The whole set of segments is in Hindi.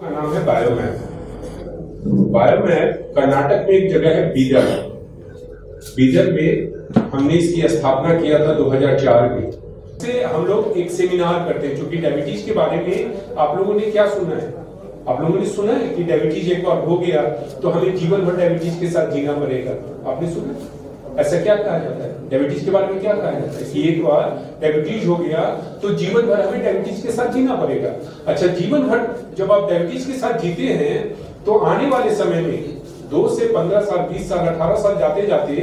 का नाम है बायोमैप। बायोमैप कर्नाटक में एक जगह है बीदर। बीदर में हमने इसकी स्थापना किया था 2004 में। से हम लोग एक सेमिनार करते हैं, क्योंकि डायबिटीज के बारे में आप लोगों ने क्या सुना है? आप लोगों ने सुना है कि डायबिटीज एक बार हो गया तो हमें जीवन भर डायबिटीज के साथ जीना पड़ेगा। आपने सुना? ऐसा क्या कहा जाता है? डायबिटीज के बारे में क्या कहा जाता है कि एक बार डायबिटीज हो गया तो जीवन भर हमें डायबिटीज के साथ जीना पड़ेगा। अच्छा, जीवन भर जब आप डायबिटीज के साथ जीते हैं तो आने वाले समय में 2 से 15 साल, 20 साल, 18 साल जाते जाते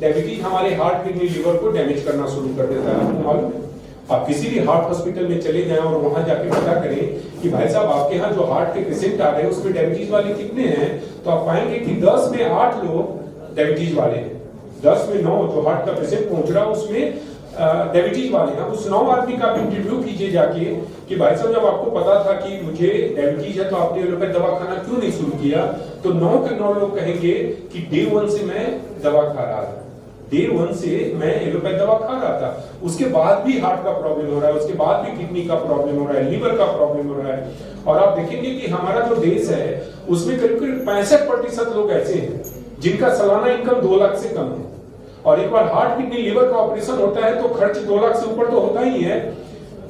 डायबिटीज हमारे हार्ट, किडनी, लिवर को डैमेज करना शुरू कर देता है। आपको मालूम है? आप किसी भी हार्ट हॉस्पिटल में चले जाएं और वहां जाके पता करें कि भाई साहब आपके यहाँ जो हार्ट के पेशेंट आ रहे हैं उसमें डायबिटीज वाले कितने हैं, तो आप पाएंगे कि 10 में 8 लोग डायबिटीज वाले हैं। 10 में 9 जो हार्ट का पेशेंट पहुंच रहा है उसमें डायबिटीज वाले हैं। उस 9 आदमी का आप इंटरव्यू कीजिए जाके कि भाई साहब जब आपको पता था कि मुझे डायबिटीज है तो आपने एलोपैथ दवाखाना क्यों नहीं शुरू किया? तो 9 के 9 लोग कहेंगे कि डे 1 से मैं दवा खा रहा था, डे 1 से मैं एलोपैथ दवा खा रहा था, उसके बाद भी हार्ट का प्रॉब्लम हो रहा है, उसके बाद भी किडनी का प्रॉब्लम हो रहा है, लिवर का प्रॉब्लम हो रहा है। और आप देखेंगे कि हमारा जो देश है उसमें करीब करीब 65% लोग ऐसे हैं जिनका सालाना इनकम 2 लाख से कम है। और एक बार हार्ट, किडनी, लिवर का ऑपरेशन होता है तो खर्च 2 लाख से ऊपर तो होता ही है।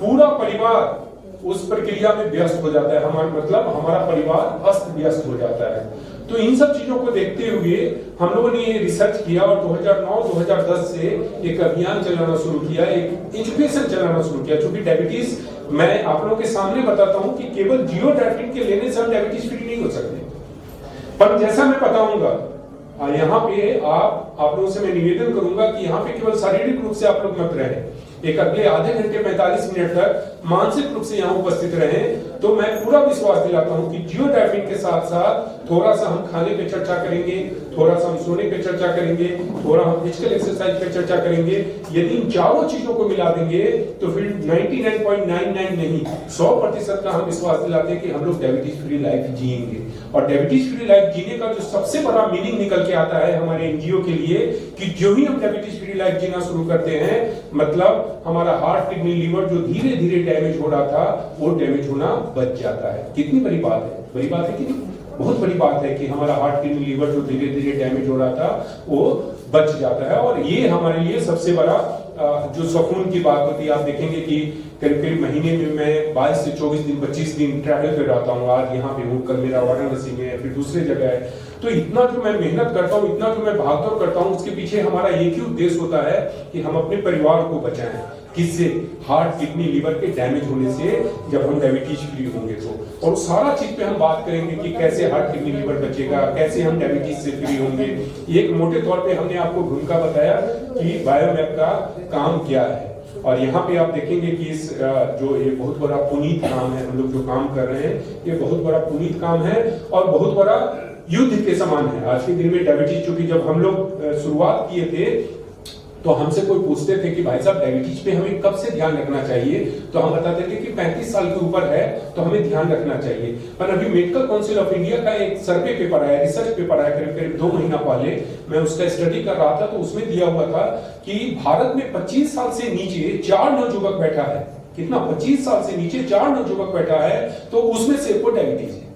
पूरा परिवार उस प्रक्रिया में व्यस्त हो जाता है, हमारा परिवार अस्त व्यस्त हो जाता है। तो इन सब चीजों को देखते हुए हम लोगों ने ये रिसर्च किया और 2009-2010 से एक अभियान चलाना शुरू किया, एक एजुकेशन चलाना शुरू किया। क्योंकि डायबिटीज, मैं आप लोगों के सामने बताता हूं कि केवल जियोडार्टिन के लेने से हम डायबिटीज फ्री नहीं हो सकते, पर जैसा मैं बताऊंगा यहाँ पे आप लोगों से मैं निवेदन करूंगा कि यहाँ पे केवल शारीरिक रूप से आप लोग मत रहे, एक अगले आधे घंटे 45 मिनट तक मानसिक रूप से यहाँ उपस्थित रहे। तो मैं पूरा विश्वास दिलाता हूँ कि जियोडार्टिन के साथ साथ थोड़ा सा हम खाने पे चर्चा करेंगे, थोड़ा सा हम सोने पे चर्चा करेंगे, थोड़ा हम फिजिकल एक्सरसाइज पे चर्चा करेंगे। यदि इन चारों चीजों को मिला देंगे तो फिर 99.99 नहीं 100% का हम विश्वास दिलाते हैं कि हम लोग डायबिटीज फ्री लाइफ जिएंगे। और डायबिटीज फ्री लाइफ जीने का जो सबसे बड़ा मीनिंग निकल के आता है हमारे एनजीओ के लिए कि जो ही हम डायबिटीज फ्री लाइफ जीना शुरू करते हैं, मतलब हमारा हार्ट, किडनी, लिवर जो धीरे धीरे डैमेज हो रहा था वो डैमेज होना बच जाता है। कितनी बड़ी बात है? बड़ी बात है कि नहीं? बहुत बड़ी बात है कि हमारा हार्ट, किडनी, लिवर जो धीरे धीरे डैमेज हो रहा था वो बच जाता है। और ये हमारे लिए सबसे बड़ा जो सुकून की बात होती है। आप देखेंगे कि करीब करीब महीने में मैं 22 से 24 दिन, 25 दिन ट्रैवल पे रहता हूँ। आज यहाँ पे हूँ, कल मेरा वाराणसी में है, फिर दूसरे जगह है। तो इतना जो मैं मेहनत करता हूँ, इतना जो मैं भागदौड़ करता हूँ, उसके पीछे हमारा एक ही उद्देश्य होता है कि हम अपने परिवार को बचाएं। किससे? हार्ट, किडनी, लिवर के डैमेज होने से, जब हम डायबिटीज फ्री होंगे तो। और सारा चीज पे हम बात करेंगे कि कैसे हार्ट, किडनी, लिवर बचेगा, कैसे हम डायबिटीज से फ्री होंगे। एक मोटे तौर पे हमने आपको भूमिका बताया कि बायोमैप का काम क्या है। और यहाँ पे आप देखेंगे कि इस जो ये बहुत बड़ा पुनीत काम है, हम लोग जो काम कर रहे हैं ये बहुत बड़ा पुनीत काम है और बहुत बड़ा युद्ध के समान है। आज के दिन में डायबिटीज, चूंकि जब हम लोग शुरुआत किए थे तो हमसे कोई पूछते थे कि भाई साहब डायबिटीज पे हमें कब से ध्यान रखना चाहिए, तो हम बताते थे कि 35 साल के ऊपर है तो हमें ध्यान रखना चाहिए। पर अभी मेडिकल काउंसिल ऑफ इंडिया का एक सर्वे पेपर आया, रिसर्च पेपर आया करीब करीब 2 महीना पहले, मैं उसका स्टडी कर रहा था। तो उसमें दिया हुआ था कि भारत में 25 साल से नीचे 4 नवजुवक बैठा है। कितना? 25 साल से नीचे 4 नवजुवक बैठा है, तो उसमें से एक को डायबिटीज है।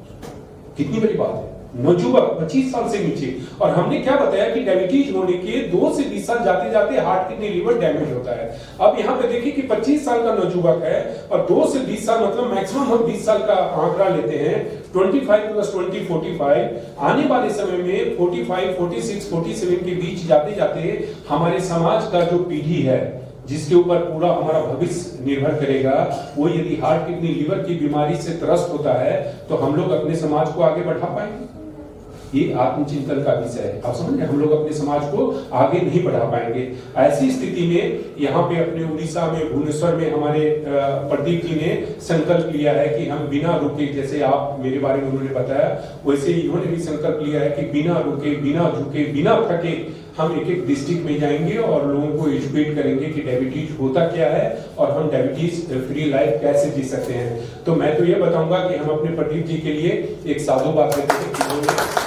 कितनी बड़ी बात है? नवजुवक 25 साल से नीचे। और हमने क्या बताया कि डायबिटीज होने के 2 से 20 साल जाते जाते हार्ट, किडनी, लिवर डैमेज होता है। अब यहाँ पे देखिए कि 25 साल का नवजुवक है और 2 से 20 साल, मतलब मैक्सिमम हम 20 साल का आंकड़ा लेते हैं। 25 + 20 45। आने वाले समय में 45, 46, 47 के बीच जाते जाते हमारे समाज का जो पीढ़ी है जिसके ऊपर पूरा हमारा भविष्य निर्भर करेगा, वो यदि हार्ट, किडनी, लिवर की बीमारी से त्रस्त होता है तो हम लोग अपने समाज को आगे बढ़ा पाएंगे? ये आत्मचिंतन का विषय है। आप समझ रहे हैं? हम लोग अपने समाज को आगे नहीं बढ़ा पाएंगे। ऐसी स्थिति में यहाँ पे अपने उड़ीसा में, भुवनेश्वर में हमारे प्रदीप जी ने संकल्प लिया है कि हम बिना रुके, जैसे आप मेरे बारे में उन्होंने बताया, वैसे ही इन्होंने भी संकल्प लिया है कि बिना रुके, बिना झुके, बिना थके हम एक डिस्ट्रिक्ट में जाएंगे और लोगों को एजुकेट करेंगे कि डायबिटीज होता क्या है और हम डायबिटीज फ्री लाइफ कैसे जी सकते हैं। तो मैं तो ये बताऊंगा कि हम अपने प्रदीप जी के लिए एक साधुवाद देते हैं।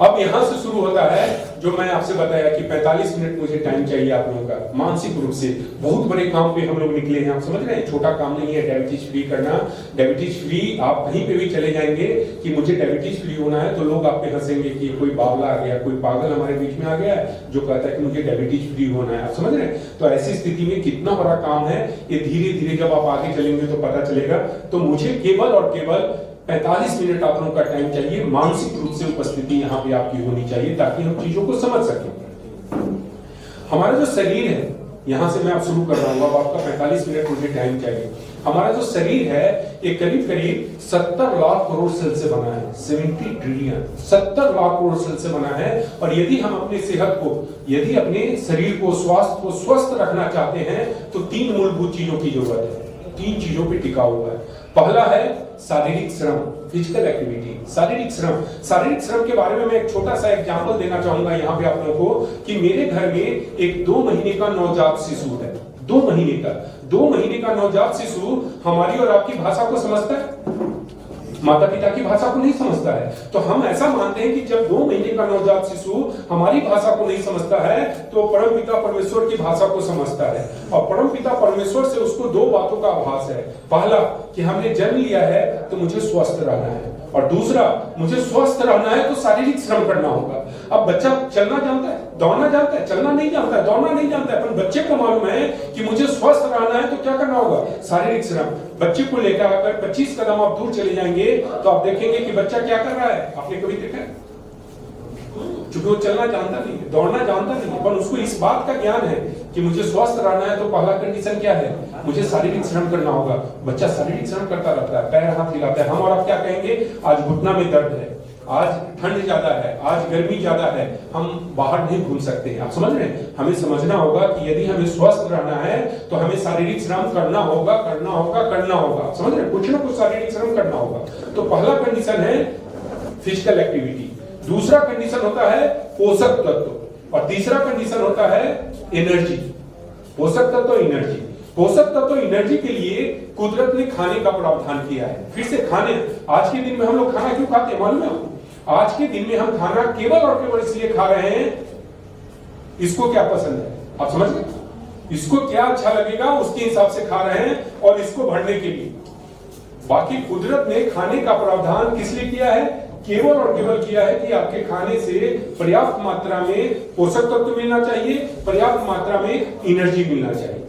अब यहां से शुरू होता है जो मैं आपसे बताया कि 45 मिनट मुझे टाइम चाहिए आप लोगों का, मानसिक रूप से बहुत बड़े काम पे हम लोग निकले हैं, आप समझ रहे हैं, छोटा काम नहीं है डायबिटीज फ्री करना। डायबिटीज फ्री आप कहीं पे भी चले जाएंगे कि मुझे डायबिटीज फ्री होना है, तो लोग आप पे हंसेंगे कि कोई बावला आ गया, कोई पागल हमारे बीच में आ गया है जो कहता है कि मुझे डायबिटीज फ्री होना है, आप समझ रहे हैं। तो ऐसी स्थिति में कितना बड़ा काम है ये धीरे धीरे जब आप आगे चलेंगे तो पता चलेगा। तो मुझे केवल और केवल 45 मिनट आप लोगों का टाइम चाहिए, मानसिक रूप से उपस्थिति यहाँ पे आपकी होनी चाहिए ताकि हम चीजों को समझ सकें। हमारा जो शरीर है, यहाँ से मैं आप शुरू कर रहा हूँ, अब आपका 45 मिनट मुझे टाइम चाहिए। हमारा जो शरीर है ये करीब करीब 70 लाख करोड़ सेल से बना है, 70 ट्रिलियन, 70 लाख करोड़ सेल से बना है। और यदि हम अपने सेहत को, यदि अपने शरीर को, स्वास्थ्य को स्वस्थ रखना चाहते हैं तो 3 मूलभूत चीजों की जरूरत है, 3 चीजों पे टिका हुआ है। पहला है शारीरिक श्रम, फिजिकल एक्टिविटी, शारीरिक श्रम। शारीरिक श्रम के बारे में मैं एक छोटा सा एग्जांपल देना चाहूंगा यहाँ पे आप लोगों को कि मेरे घर में एक 2 महीने का नवजात शिशु है, 2 महीने का नवजात शिशु हमारी और आपकी भाषा को समझता है, माता पिता की भाषा को नहीं समझता है। तो हम ऐसा मानते हैं कि जब 2 महीने का नवजात शिशु हमारी भाषा को नहीं समझता है तो परम पिता परमेश्वर की भाषा को समझता है। और परम पिता परमेश्वर से उसको 2 बातों का आभास है। पहला कि हमने जन्म लिया है तो मुझे स्वस्थ रहना है, और दूसरा मुझे स्वस्थ रहना है तो शारीरिक श्रम करना होगा। अब बच्चा चलना जानता है, दौड़ना जानता है, चलना नहीं जानता है, दौड़ना नहीं जानता है, पर बच्चे को मालूम है कि मुझे स्वस्थ रहना है तो क्या करना होगा, शारीरिक श्रम। बच्चे को लेकर अगर 25 कदम आप दूर चले जाएंगे तो आप देखेंगे कि बच्चा क्या कर रहा है, आपने कभी देखा है? क्योंकि वो चलना जानता नहीं है, दौड़ना जानता नहीं है, पर उसको इस बात का ज्ञान है कि मुझे स्वस्थ रहना है तो पहला कंडीशन क्या है, मुझे शारीरिक श्रम करना होगा। बच्चा शारीरिक श्रम करता रहता है, पैर हाथ हिलाता है। हम और आप क्या कहेंगे, आज घुटना में दर्द है, आज ठंड ज्यादा है, आज गर्मी ज्यादा है, हम बाहर नहीं घूम सकते हैं, आप समझ रहे हैं। हमें समझना होगा कि यदि हमें स्वस्थ रहना है तो हमें शारीरिक श्रम करना होगा, समझ रहे हैं, कुछ ना कुछ शारीरिक श्रम करना होगा। तो पहला कंडीशन है फिजिकल एक्टिविटी, दूसरा कंडीशन होता है पोषक तत्व, और तीसरा कंडीशन होता है एनर्जी। पोषक तत्व, एनर्जी। पोषक तत्व एनर्जी के लिए कुदरत ने खाने का प्रावधान किया है। फिर से खाने, आज के दिन में हम लोग खाना क्यों खाते हैं मालूम है आपको? आज के दिन में हम खाना केवल और केवल इसलिए खा रहे हैं, इसको क्या पसंद है आप समझ गए, इसको क्या अच्छा लगेगा उसके हिसाब से खा रहे हैं, और इसको भरने के लिए। बाकी कुदरत ने खाने का प्रावधान किस लिए किया है, केवल और केवल किया है कि आपके खाने से पर्याप्त मात्रा में पोषक तत्व मिलना चाहिए, पर्याप्त मात्रा में एनर्जी मिलना चाहिए।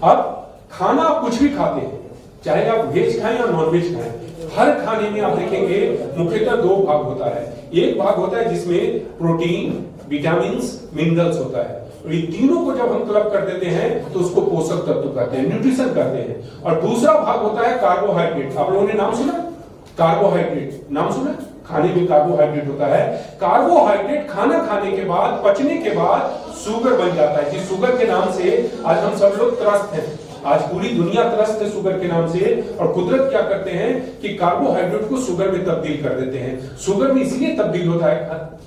अब खाना आप कुछ भी खाते हैं, चाहे आप वेज खाएं या नॉन वेज खाएं, हर खाने में आप देखेंगे मुख्यतः 2 भाग होता है। एक भाग होता है जिसमें प्रोटीन, विटामिन, मिनरल्स होता है, और ये तीनों को जब हम क्लब कर देते हैं तो उसको पोषक तत्व कहते हैं, न्यूट्रिशन कहते हैं। और दूसरा भाग होता है कार्बोहाइड्रेट। आप लोगों ने नाम सुना कार्बोहाइड्रेट, नाम सुना? खाने में कार्बोहाइड्रेट होता है। कार्बोहाइड्रेट खाना खाने के बाद, पचने के बाद शुगर बन जाता है, जिस शुगर के नाम से आज हम सब लोग त्रस्त हैं। आज पूरी दुनिया त्रस्त है शुगर के नाम से, और कुदरत क्या करते हैं कि कार्बोहाइड्रेट को शुगर में तब्दील कर देते हैं। शुगर में इसलिए तब्दील होता है,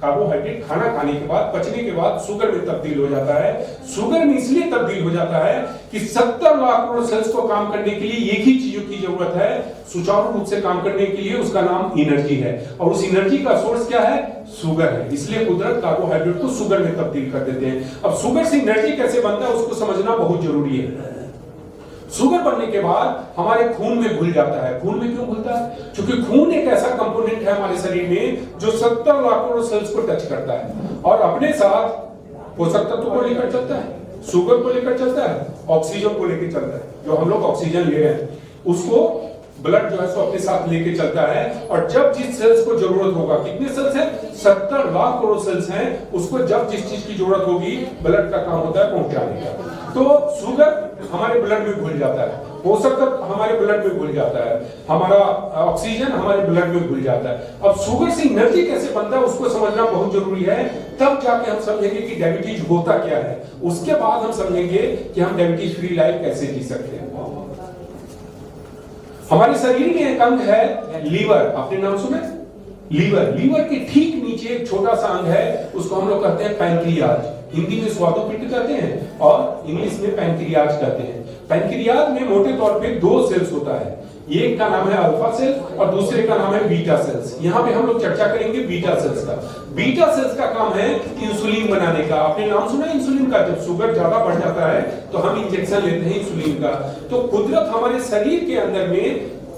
कार्बोहाइड्रेट खाना खाने के बाद, पचने के बाद शुगर में तब्दील हो जाता है। शुगर में इसलिए तब्दील हो जाता है कि 70 लाख करोड़ सेल्स को काम करने के लिए एक ही चीजों की जरूरत है, सुचारू रूप से काम करने के लिए, उसका नाम एनर्जी है। और उस एनर्जी का सोर्स क्या है, शुगर है। इसलिए कुदरत कार्बोहाइड्रेट को शुगर में तब्दील कर देते हैं। अब शुगर से एनर्जी कैसे बनता है उसको समझना बहुत जरूरी है। शुगर बनने के बाद हमारे खून में घुल जाता है। खून में क्यों घुलता है? क्योंकि खून एक ऐसा कंपोनेंट है हमारे शरीर में जो 70 लाख करोड़ सेल्स को टच करता है, और अपने साथ पोषक तत्व को लेकर चलता है, शुगर को लेकर चलता है, ऑक्सीजन को लेकर चलता है। जो हम लोग ऑक्सीजन ले रहे हैं उसको ब्लड जो है सो अपने साथ लेके चलता है, और जब जिस सेल्स को जरूरत होगा, कितने सेल्स हैं, 70 लाख करोड़ सेल्स हैं, उसको जब जिस चीज की जरूरत होगी ब्लड का काम होता है पहुंचाने का। तो शुगर हमारे ब्लड में घुल जाता है, पोषक तत्व हमारे ब्लड में घुल जाता है, हमारा ऑक्सीजन हमारे ब्लड में घुल जाता है। अब शुगर से एनर्जी कैसे बनता है उसको समझना बहुत जरूरी है, तब जाके हम समझेंगे कि डायबिटीज होता क्या है। उसके बाद हम समझेंगे कि हम डायबिटीज फ्री लाइफ कैसे जी सकते हैं। हमारे शरीर में एक अंग है लीवर, आपने नाम सुना? लीवर। लीवर के ठीक नीचे एक छोटा सा अंग है, उसको हम लोग कहते हैं पैंक्रियाज। हिंदी में स्वादुपिंड कहते हैं और इंग्लिश में पैंक्रियाज कहते हैं। पैंक्रियाज में मोटे तौर पे 2 सेल्स होता है, एक का नाम है अल्फा सेल और दूसरे का नाम है बीटा सेल्स। यहाँ पे हम लोग चर्चा करेंगे बीटा सेल्स का। बीटा सेल्स का काम है इंसुलिन बनाने का। आपने नाम सुना है इंसुलिन का? जब शुगर ज्यादा बढ़ जाता है तो हम इंजेक्शन लेते हैं इंसुलिन का। तो कुदरत हमारे शरीर के अंदर में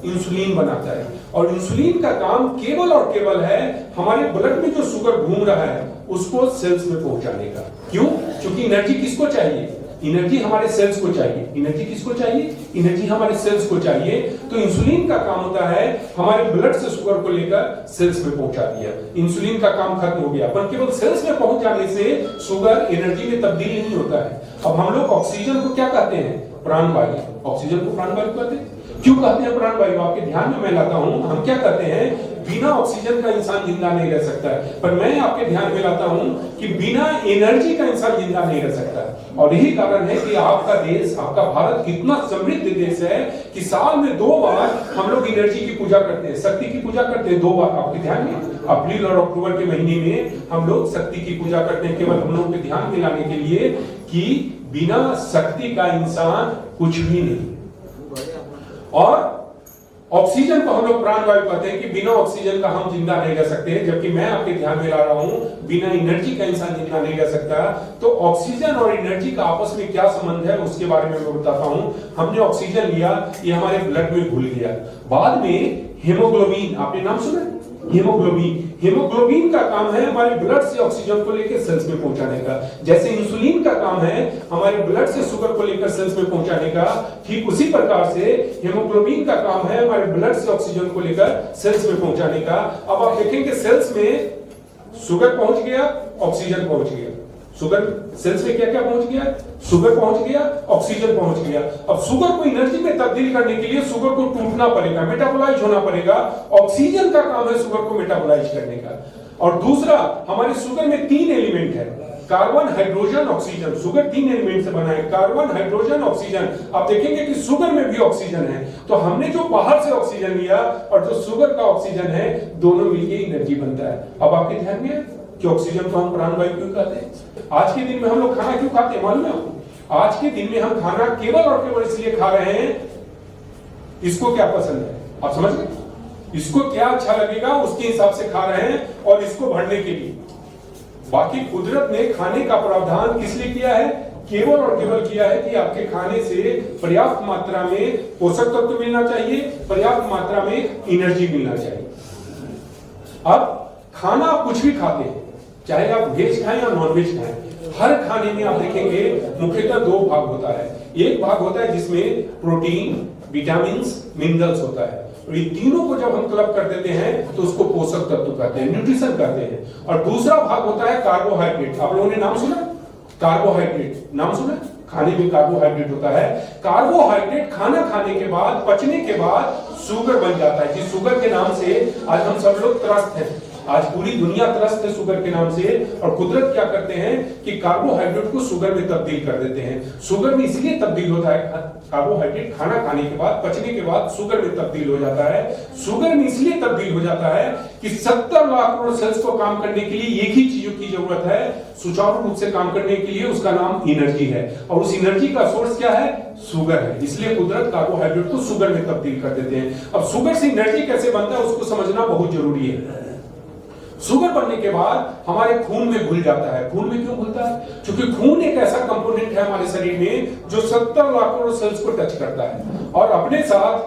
इंसुलिन बनाता है और इंसुलिन का काम केवल और केवल है हमारे ब्लड में जो शुगर घूम रहा है उसको सेल्स में पहुंचाने का। क्यों? क्योंकि एनर्जी किसको चाहिए? एनर्जी हमारे सेल्स को चाहिए। एनर्जी किसको चाहिए? एनर्जी हमारे सेल्स को चाहिए। तो इंसुलिन का काम होता है हमारे ब्लड से शुगर को लेकर सेल्स में पहुंचा दिया। इंसुलिन का काम खत्म हो गया, पर केवल सेल्स में पहुंच जाने से शुगर एनर्जी में तब्दील नहीं होता है। अब हम लोग ऑक्सीजन को क्या कहते हैं? प्राणवायु। ऑक्सीजन को प्राणवायु कहते हैं। क्यों कहते हैं प्राणवायु? आपके ध्यान में मैं लाता हूं, हम क्या कहते हैं बिना ऑक्सीजन का इंसान जिंदा नहीं रह सकता है, पर मैं आपके ध्यान में लाता हूं कि बिना एनर्जी का इंसान जिंदा नहीं रह सकता। और यही कारण है कि आपका देश, आपका भारत कितना समृद्ध देश है कि साल में 2 बार हम लोग एनर्जी की पूजा करते हैं, शक्ति की पूजा करते हैं 2 बार। आपके ध्यान में अप्रैल और अक्टूबर के महीने में हम लोग शक्ति की पूजा करते हैं, केवल हम लोग के ध्यान में लाने के लिए कि बिना शक्ति का इंसान कुछ भी नहीं। और ऑक्सीजन को हम लोग प्राणवायु कहते हैं कि बिना ऑक्सीजन का हम जिंदा नहीं रह सकते, जबकि मैं आपके ध्यान में ला रहा हूं बिना एनर्जी का इंसान जिंदा नहीं रह सकता। तो ऑक्सीजन और एनर्जी का आपस में क्या संबंध है उसके बारे में मैं बताता हूं। हमने ऑक्सीजन लिया, ये हमारे ब्लड में घुल गया। बाद में हेमोग्लोबिन, आपने नाम सुना? हेमोग्लोबिन। हेमोग्लोबिन का काम है हमारे ब्लड से ऑक्सीजन को लेकर सेल्स में पहुंचाने का। जैसे इंसुलिन का काम है हमारे ब्लड से शुगर को लेकर सेल्स में पहुंचाने का, ठीक उसी प्रकार से हेमोग्लोबिन का काम है हमारे ब्लड से ऑक्सीजन को लेकर सेल्स में पहुंचाने का। अब आप देखेंगे सेल्स में शुगर पहुंच गया, ऑक्सीजन पहुंच गया। शुगर सेल्स में क्या क्या पहुंच गया? शुगर पहुंच गया, ऑक्सीजन पहुंच गया। अब शुगर को एनर्जी में तब्दील करने के लिए शुगर को टूटना पड़ेगा, मेटाबोलाइज होना पड़ेगा। ऑक्सीजन का काम है शुगर को मेटाबोलाइज करने का। और दूसरा, हमारे शुगर में 3 एलिमेंट है, carbon, hydrogen, oxygen. Sugar 3 element से बना है, कार्बन, हाइड्रोजन, ऑक्सीजन। आप देखेंगे कि शुगर में भी ऑक्सीजन है। तो हमने जो बाहर से ऑक्सीजन लिया और जो शुगर का ऑक्सीजन है, दोनों मिलकर एनर्जी बनता है। अब आपके ध्यान में कि ऑक्सीजन को हम प्राणवायु क्यों कहते हैं? आज के दिन में हम लोग खाना क्यों खाते हैं मालूम है आपको? आज के दिन में हम खाना केवल और केवल इसलिए खा रहे हैं, इसको क्या पसंद है आप समझ गए, इसको क्या अच्छा लगेगा उसके हिसाब से खा रहे हैं और इसको भरने के लिए। बाकी कुदरत ने खाने का प्रावधान किस लिए किया है? केवल और केवल किया है कि आपके खाने से पर्याप्त मात्रा में पोषक तत्व मिलना चाहिए, पर्याप्त मात्रा में एनर्जी मिलना चाहिए। अब खाना आप कुछ भी खाते हैं, चाहे आप वेज खाएं या नॉन वेज खाएं, हर खाने में आप देखेंगे मुख्यतः 2 भाग होता है। एक भाग होता है जिसमें प्रोटीन, विटामिन्स, मिनरल्स होता है, और ये तीनों को जब हम क्लब कर देते हैं तो उसको पोषक तत्व कहते हैं, न्यूट्रिशन कहते हैं। और दूसरा भाग होता है कार्बोहाइड्रेट। आप लोगों ने नाम सुना? कार्बोहाइड्रेट नाम सुना? खाने में कार्बोहाइड्रेट होता है। कार्बोहाइड्रेट खाना खाने के बाद, पचने के बाद शुगर बन जाता है, जिस शुगर के नाम से आज हम सब लोग त्रस्त हैं। आज पूरी दुनिया त्रस्त है शुगर के नाम से। और कुदरत क्या करते हैं कि कार्बोहाइड्रेट को शुगर में तब्दील कर देते हैं। शुगर में इसलिए तब्दील होता है, कार्बोहाइड्रेट खाना खाने के बाद, पचने के बाद शुगर में तब्दील हो जाता है। शुगर में इसलिए तब्दील हो जाता है कि 70 लाख करोड़ सेल्स को काम करने के लिए एक ही चीजों की जरूरत है, सुचारू रूप से काम करने के लिए, उसका नाम एनर्जी है। और उस एनर्जी का सोर्स क्या है? शुगर है। इसलिए कुदरत कार्बोहाइड्रेट को शुगर में तब्दील कर देते हैं। अब शुगर से एनर्जी कैसे बनता है उसको समझना बहुत जरूरी है। शुगर बनने के बाद हमारे खून में घुल जाता है। खून में क्यों घुलता है? क्योंकि खून एक ऐसा कंपोनेंट है हमारे शरीर में जो 70 लाख करोड़ सेल्स को टच करता है और अपने साथ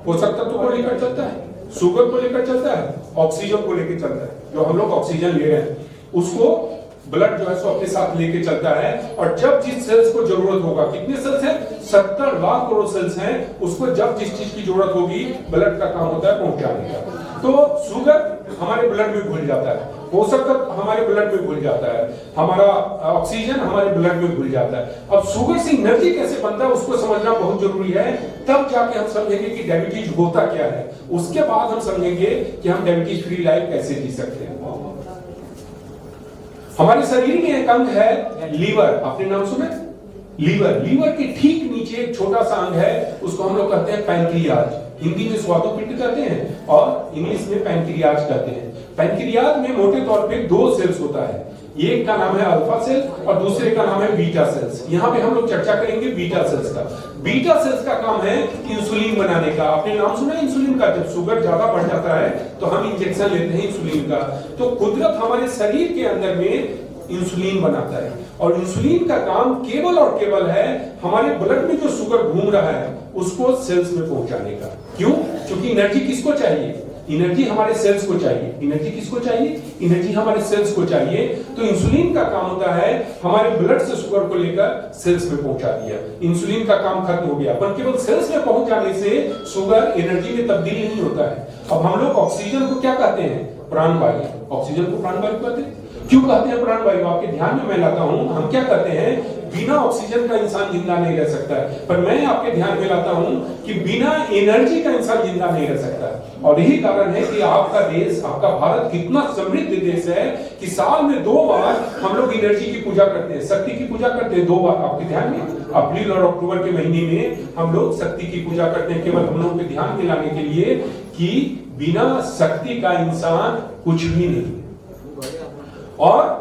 पोषक तत्व को लेकर चलता है, शुगर को लेकर चलता है, ऑक्सीजन को लेकर चलता है। जो हम लोग ऑक्सीजन ले रहे हैं उसको ब्लड जो है सो अपने साथ लेके चलता है। और जब जिस सेल्स को जरूरत होगा, कितने सेल्स हैं? 70 लाख करोड़ सेल्स हैं। उसको जब जिस चीज की जरूरत होगी ब्लड का काम होता है पहुंचाने का। तो शुगर हमारे ब्लड में घुल जाता है, पोषक तत्व हमारे ब्लड में घुल जाता है, हमारा ऑक्सीजन हमारे ब्लड में घुल जाता है। अब शुगर से एनर्जी कैसे बनता है उसको समझना बहुत जरूरी है। तब जाके हम समझेंगे कि डायबिटीज होता क्या है। उसके बाद हम समझेंगे कि हम डायबिटीज फ्री लाइफ कैसे जी सकते हैं। हमारे शरीर में एक अंग है लीवर। आपने नाम सुना? लीवर। लीवर के ठीक नीचे एक छोटा सा अंग है, उसको हम लोग कहते हैं पैंक्रियाज। हिंदी में स्वादुपिंड कहते हैं और इंग्लिश में पैंक्रियाज कहते हैं। पैंक्रियाज में मोटे तौर पे 2 सेल्स होता है, एक का नाम है अल्फा सेल और दूसरे का नाम है बीटा सेल्स। यहाँ पे हम लोग चर्चा करेंगे बीटा सेल्स का। बीटा सेल्स का काम है इंसुलिन बनाने का। आपने नाम सुना है इंसुलिन का? जब शुगर ज्यादा बढ़ जाता है तो हम इंजेक्शन लेते हैं इंसुलिन का। तो कुदरत हमारे शरीर के अंदर में इंसुलिन बनाता है और इंसुलिन का काम केवल और केवल है हमारे ब्लड में जो शुगर घूम रहा है उसको सेल्स में पहुंचाने का। क्यों? क्योंकि एनर्जी किसको चाहिए? एनर्जी हमारे सेल्स को चाहिए। एनर्जी किसको चाहिए? एनर्जी हमारे सेल्स को चाहिए। तो इंसुलिन का काम होता है हमारे ब्लड से शुगर को लेकर सेल्स में पहुंचा दिया। इंसुलिन का काम खत्म हो गया, पर केवल सेल्स में पहुंच जाने से शुगर एनर्जी में तब्दील नहीं होता है। अब हम लोग ऑक्सीजन को क्या कहते हैं? प्राणवायु। ऑक्सीजन को प्राणवायु कहते हैं। क्यों कहते हैं प्राणवायु? आपके ध्यान में मैं लाता हूं, हम क्या कहते हैं बिना ऑक्सीजन का इंसान जिंदा नहीं रह सकता है, पर मैं आपके ध्यान में लाता हूं कि बिना एनर्जी का इंसान जिंदा नहीं रह सकता। और यही कारण है कि आपका देश, आपका भारत कितना समृद्ध देश है कि साल में 2 बार हम लोग एनर्जी की पूजा करते हैं, शक्ति की पूजा करते हैं 2 बार। आपके ध्यान में अप्रैल और अक्टूबर के महीने में हम लोग शक्ति की पूजा करते हैं, केवल हम लोग के ध्यान में लाने के लिए कि बिना शक्ति का इंसान कुछ भी नहीं। और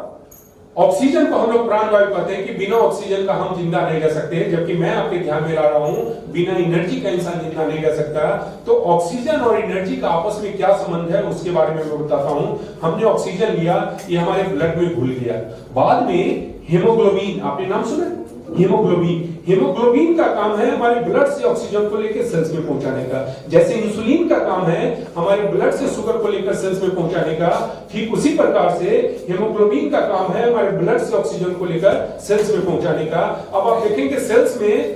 ऑक्सीजन को हम लोग प्राणवायु कहते हैं कि बिना ऑक्सीजन का हम जिंदा नहीं रह सकते, जबकि मैं आपके ध्यान में ला रहा हूं बिना एनर्जी का इंसान जिंदा नहीं रह सकता। तो ऑक्सीजन और एनर्जी का आपस में क्या संबंध है उसके बारे में मैं बताता हूं। हमने ऑक्सीजन लिया, ये हमारे ब्लड में घुल गया। बाद में हेमोग्लोबिन, आपने नाम सुना? हीमोग्लोबिन। हीमोग्लोबिन का काम है हमारे ब्लड से ऑक्सीजन को लेकर सेल्स में पहुंचाने का। जैसे इंसुलिन का काम है हमारे ब्लड से शुगर को लेकर सेल्स में पहुंचाने का, ठीक उसी प्रकार से हीमोग्लोबिन का काम है हमारे ब्लड से ऑक्सीजन को लेकर सेल्स में पहुंचाने का। अब आप देखेंगे सेल्स में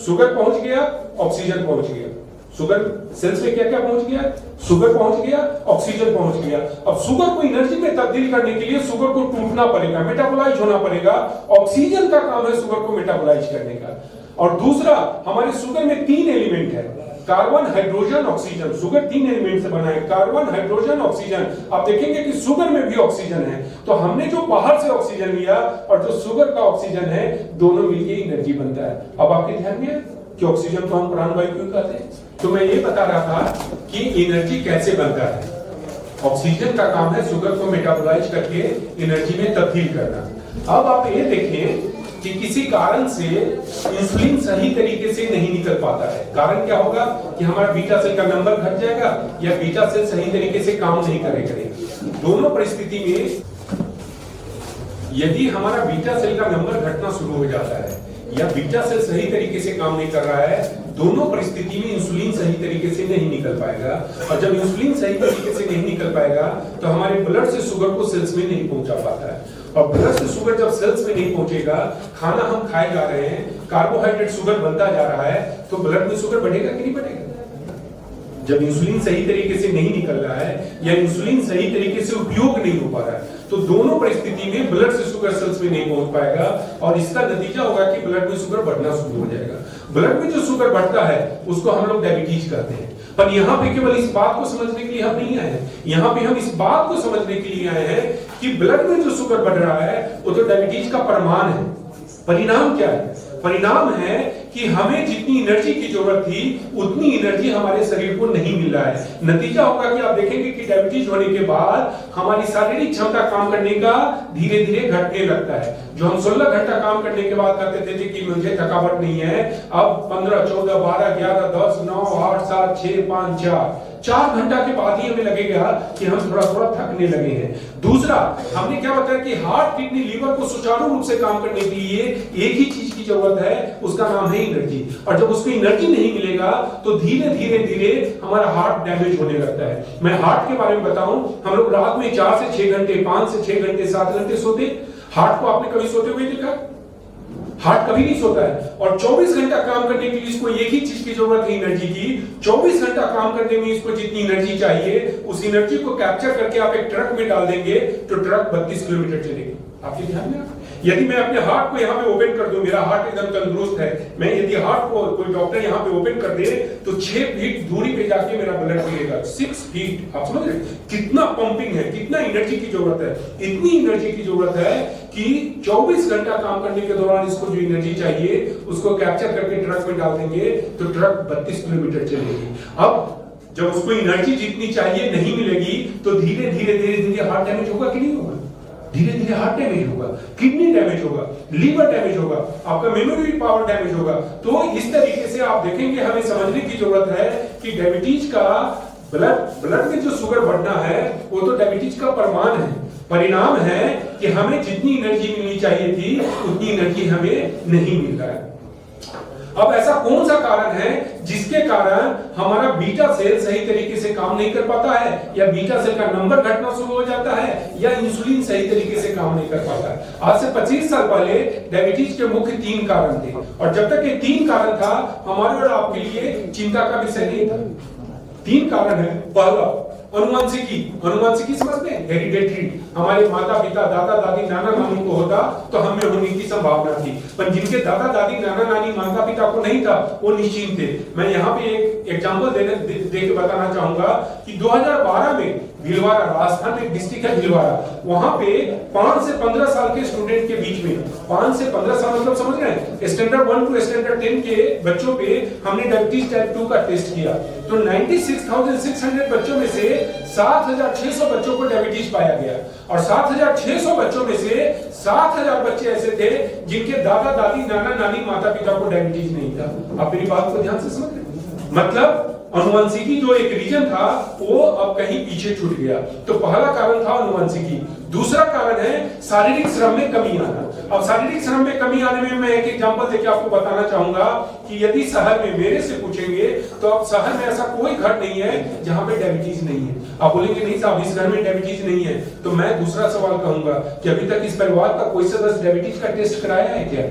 शुगर पहुंच गया, ऑक्सीजन पहुंच गया। शुगर सेल्स में क्या क्या पहुंच गया? शुगर पहुंच गया, ऑक्सीजन पहुंच गया। अब शुगर को एनर्जी में तब्दील करने के लिए शुगर को टूटना पड़ेगा, मेटाबोलाइज होना पड़ेगा। ऑक्सीजन का काम है शुगर को मेटाबोलाइज करने का। और दूसरा, हमारे शुगर में 3 एलिमेंट है, carbon, hydrogen, oxygen. Sugar 3 element से बना है, कार्बन, हाइड्रोजन, ऑक्सीजन। आप देखेंगे कि शुगर में भी ऑक्सीजन है। तो हमने जो बाहर से ऑक्सीजन लिया और जो शुगर का ऑक्सीजन है, दोनों मिलकर एनर्जी बनता है। अब आपके ध्यान में है कि ऑक्सीजन को हम प्राणवायु क्यों कहते हैं? तो मैं ये बता रहा था कि एनर्जी कैसे बनता है। ऑक्सीजन का काम है शुगर को मेटाबोलाइज करके एनर्जी में तब्दील करना। अब आप ये देखें कि किसी कारण से इंसुलिन सही तरीके से नहीं निकल पाता है। कारण क्या होगा कि हमारा बीटा सेल का नंबर घट जाएगा या बीटा सेल सही तरीके से काम नहीं करेगा। दोनों परिस्थिति में यदि हमारा बीटा सेल का नंबर घटना शुरू हो जाता है या बीटा सेल सही तरीके से काम नहीं कर रहा है, दोनों परिस्थिति में इंसुलिन सही तरीके से नहीं निकल पाएगा। और जब इंसुलिन सही तरीके से नहीं निकल पाएगा तो हमारे ब्लड से शुगर को सेल्स में नहीं पहुंचा पाता है। और ब्लड से शुगर जब सेल्स में नहीं पहुंचेगा, खाना हम खाए जा रहे हैं, कार्बोहाइड्रेट शुगर बनता जा रहा है, तो ब्लड में शुगर बढ़ेगा कि नहीं बढ़ेगा? जब इंसुलिन सही तरीके से नहीं निकल रहा है या इंसुलिन सही तरीके से उपयोग नहीं हो पा रहा है, तो दोनों परिस्थिति में ब्लड से शुगर सेल्स में नहीं पहुंच पाएगा और इसका नतीजा होगा कि ब्लड में शुगर बढ़ना शुरू हो जाएगा। ब्लड में जो शुगर बढ़ता है उसको हम लोग डायबिटीज कहते हैं। पर यहाँ पे केवल इस बात को समझने के लिए हम नहीं आए हैं, यहाँ पे हम इस बात को समझने के लिए आए हैं कि ब्लड में जो शुगर बढ़ रहा है वो तो डायबिटीज का प्रमाण है। परिणाम क्या है? परिणाम है कि हमें जितनी एनर्जी की जरूरत थी उतनी एनर्जी हमारे शरीर को नहीं मिल रहा है। नतीजा होगा कि आप देखेंगे कि डायबिटीज होने के बाद हमारी शारीरिक क्षमता काम करने का धीरे धीरे घटने लगता है। जो हम 16 घंटा काम करने के बाद कहते थे कि मुझे थकावट नहीं है, अब 15, 14, 12, 11, 10, 9, 8, 7, 6, 5, 4 घंटा के बाद ही हमें लगेगा कि हम थोड़ा थोड़ा थकने लगे हैं। दूसरा, हमने क्या बताया कि हार्ट, किडनी, लीवर को सुचारू रूप से काम करने के लिए एक ही चीज की जरूरत है, उसका नाम है एनर्जी। और जब उसको एनर्जी नहीं मिलेगा तो धीरे धीरे धीरे हमारा हार्ट डैमेज होने लगता है। मैं हार्ट के बारे में बताऊं, हम लोग रात में 4 से 6 घंटे, 5 से 6 घंटे, 7 घंटे सोते। हार्ट को आपने कभी सोते हुए देखा? हार्ट कभी नहीं सोता है। और 24 घंटा काम करने के लिए इसको एक ही चीज की जरूरत है, एनर्जी की। 24 घंटा काम करने में इसको जितनी एनर्जी चाहिए, उस एनर्जी को कैप्चर करके आप एक ट्रक में डाल देंगे तो ट्रक 32 किलोमीटर चलेगी। आपके ध्यान में? यदि मैं अपने हार्ट को यहाँ पे ओपन कर दूं, मेरा हार्ट एकदम तंदुरुस्त है, मैं यदि हार्ट को कोई डॉक्टर यहाँ पे ओपन कर दे तो 6 फीट दूरी पे जाके मेरा ब्लड मिलेगा। 6 फीट। आप समझ रहे कितना पंपिंग है, कितना एनर्जी की जरूरत है? इतनी एनर्जी की जरूरत है कि 24 घंटा काम करने के दौरान इसको जो एनर्जी चाहिए उसको कैप्चर करके ट्रक में डाल देंगे तो ट्रक 32 किलोमीटर चलेगी। अब जब उसको एनर्जी जितनी चाहिए नहीं मिलेगी तो धीरे धीरे धीरे धीरे हार्ट डैमेज होगा कि नहीं होगा? धीरे धीरे हार्ट डैमेज होगा, किडनी डैमेज होगा, लीवर डैमेज होगा, आपका मेमोरी पावर डैमेज होगा। तो इस तरीके से आप देखेंगे, हमें समझने की जरूरत है कि डायबिटीज का ब्लड में जो शुगर बढ़ना है वो तो डायबिटीज का परिणाम है कि हमें जितनी एनर्जी मिलनी चाहिए थी उतनी एनर्जी हमें नहीं मिल रहा है। अब ऐसा कौन सा कारण है जिसके कारण हमारा बीटा सेल सही तरीके से काम नहीं कर पाता है, या बीटा सेल का नंबर घटना शुरू हो जाता है, या इंसुलिन सही तरीके से काम नहीं कर पाता है। आज से 25 साल पहले डायबिटीज के मुख्य 3 कारण थे, और जब तक ये 3 कारण था हमारे और आपके लिए चिंता का विषय नहीं था। 3 कारण है। पहला, अनुवांशिकी समझते हैं, हेरिडेटरी। हमारे माता पिता, दादा दादी, नाना नानी को होता तो हमें होने की संभावना थी, पर जिनके दादा दादी, नाना नानी, माता पिता को नहीं था वो निश्चिंत थे। मैं यहाँ पे एक एग्जांपल दे के बताना चाहूंगा कि 2012 में भीलवाड़ा, राजस्थान में डिस्ट्रिक्ट है भीलवाड़ा, वहां पे 5 से 15 साल के स्टूडेंट के बीच में, 5 से 15 साल मतलब समझ रहे हैं, स्टैंडर्ड 1 टू स्टैंडर्ड 10 के बच्चों पे हमने डायबिटीज टाइप 2 का टेस्ट किया, तो 96,600 बच्चों में से 7,600 बच्चों को डायबिटीज पाया गया, और 7,600 बच्चों में से 7,000 बच्चे ऐसे थे जिनके दादा दादी, नाना नानी, माता पिता को डायबिटीज नहीं था। आप मेरी बात को ध्यान से समझ रहे हैं? मतलब अनुवांशिकी जो एक रीजन था वो अब कहीं पीछे छूट गया। तो पहला कारण था अनुवांशिकी। दूसरा कारण है शारीरिक श्रम में कमी आना। अब शारीरिक श्रम में कमी आने में मैं एक एग्जांपल देके आपको बताना चाहूंगा कि यदि शहर में मेरे से पूछेंगे तो अब शहर में ऐसा कोई घर नहीं है जहां पे डायबिटीज नहीं है। आप बोलेंगे नहीं साहब इस घर में डायबिटीज नहीं है, तो मैं दूसरा सवाल कहूंगा कि अभी तक इस परिवार का कोई सदस्य डायबिटीज का टेस्ट कराया है क्या?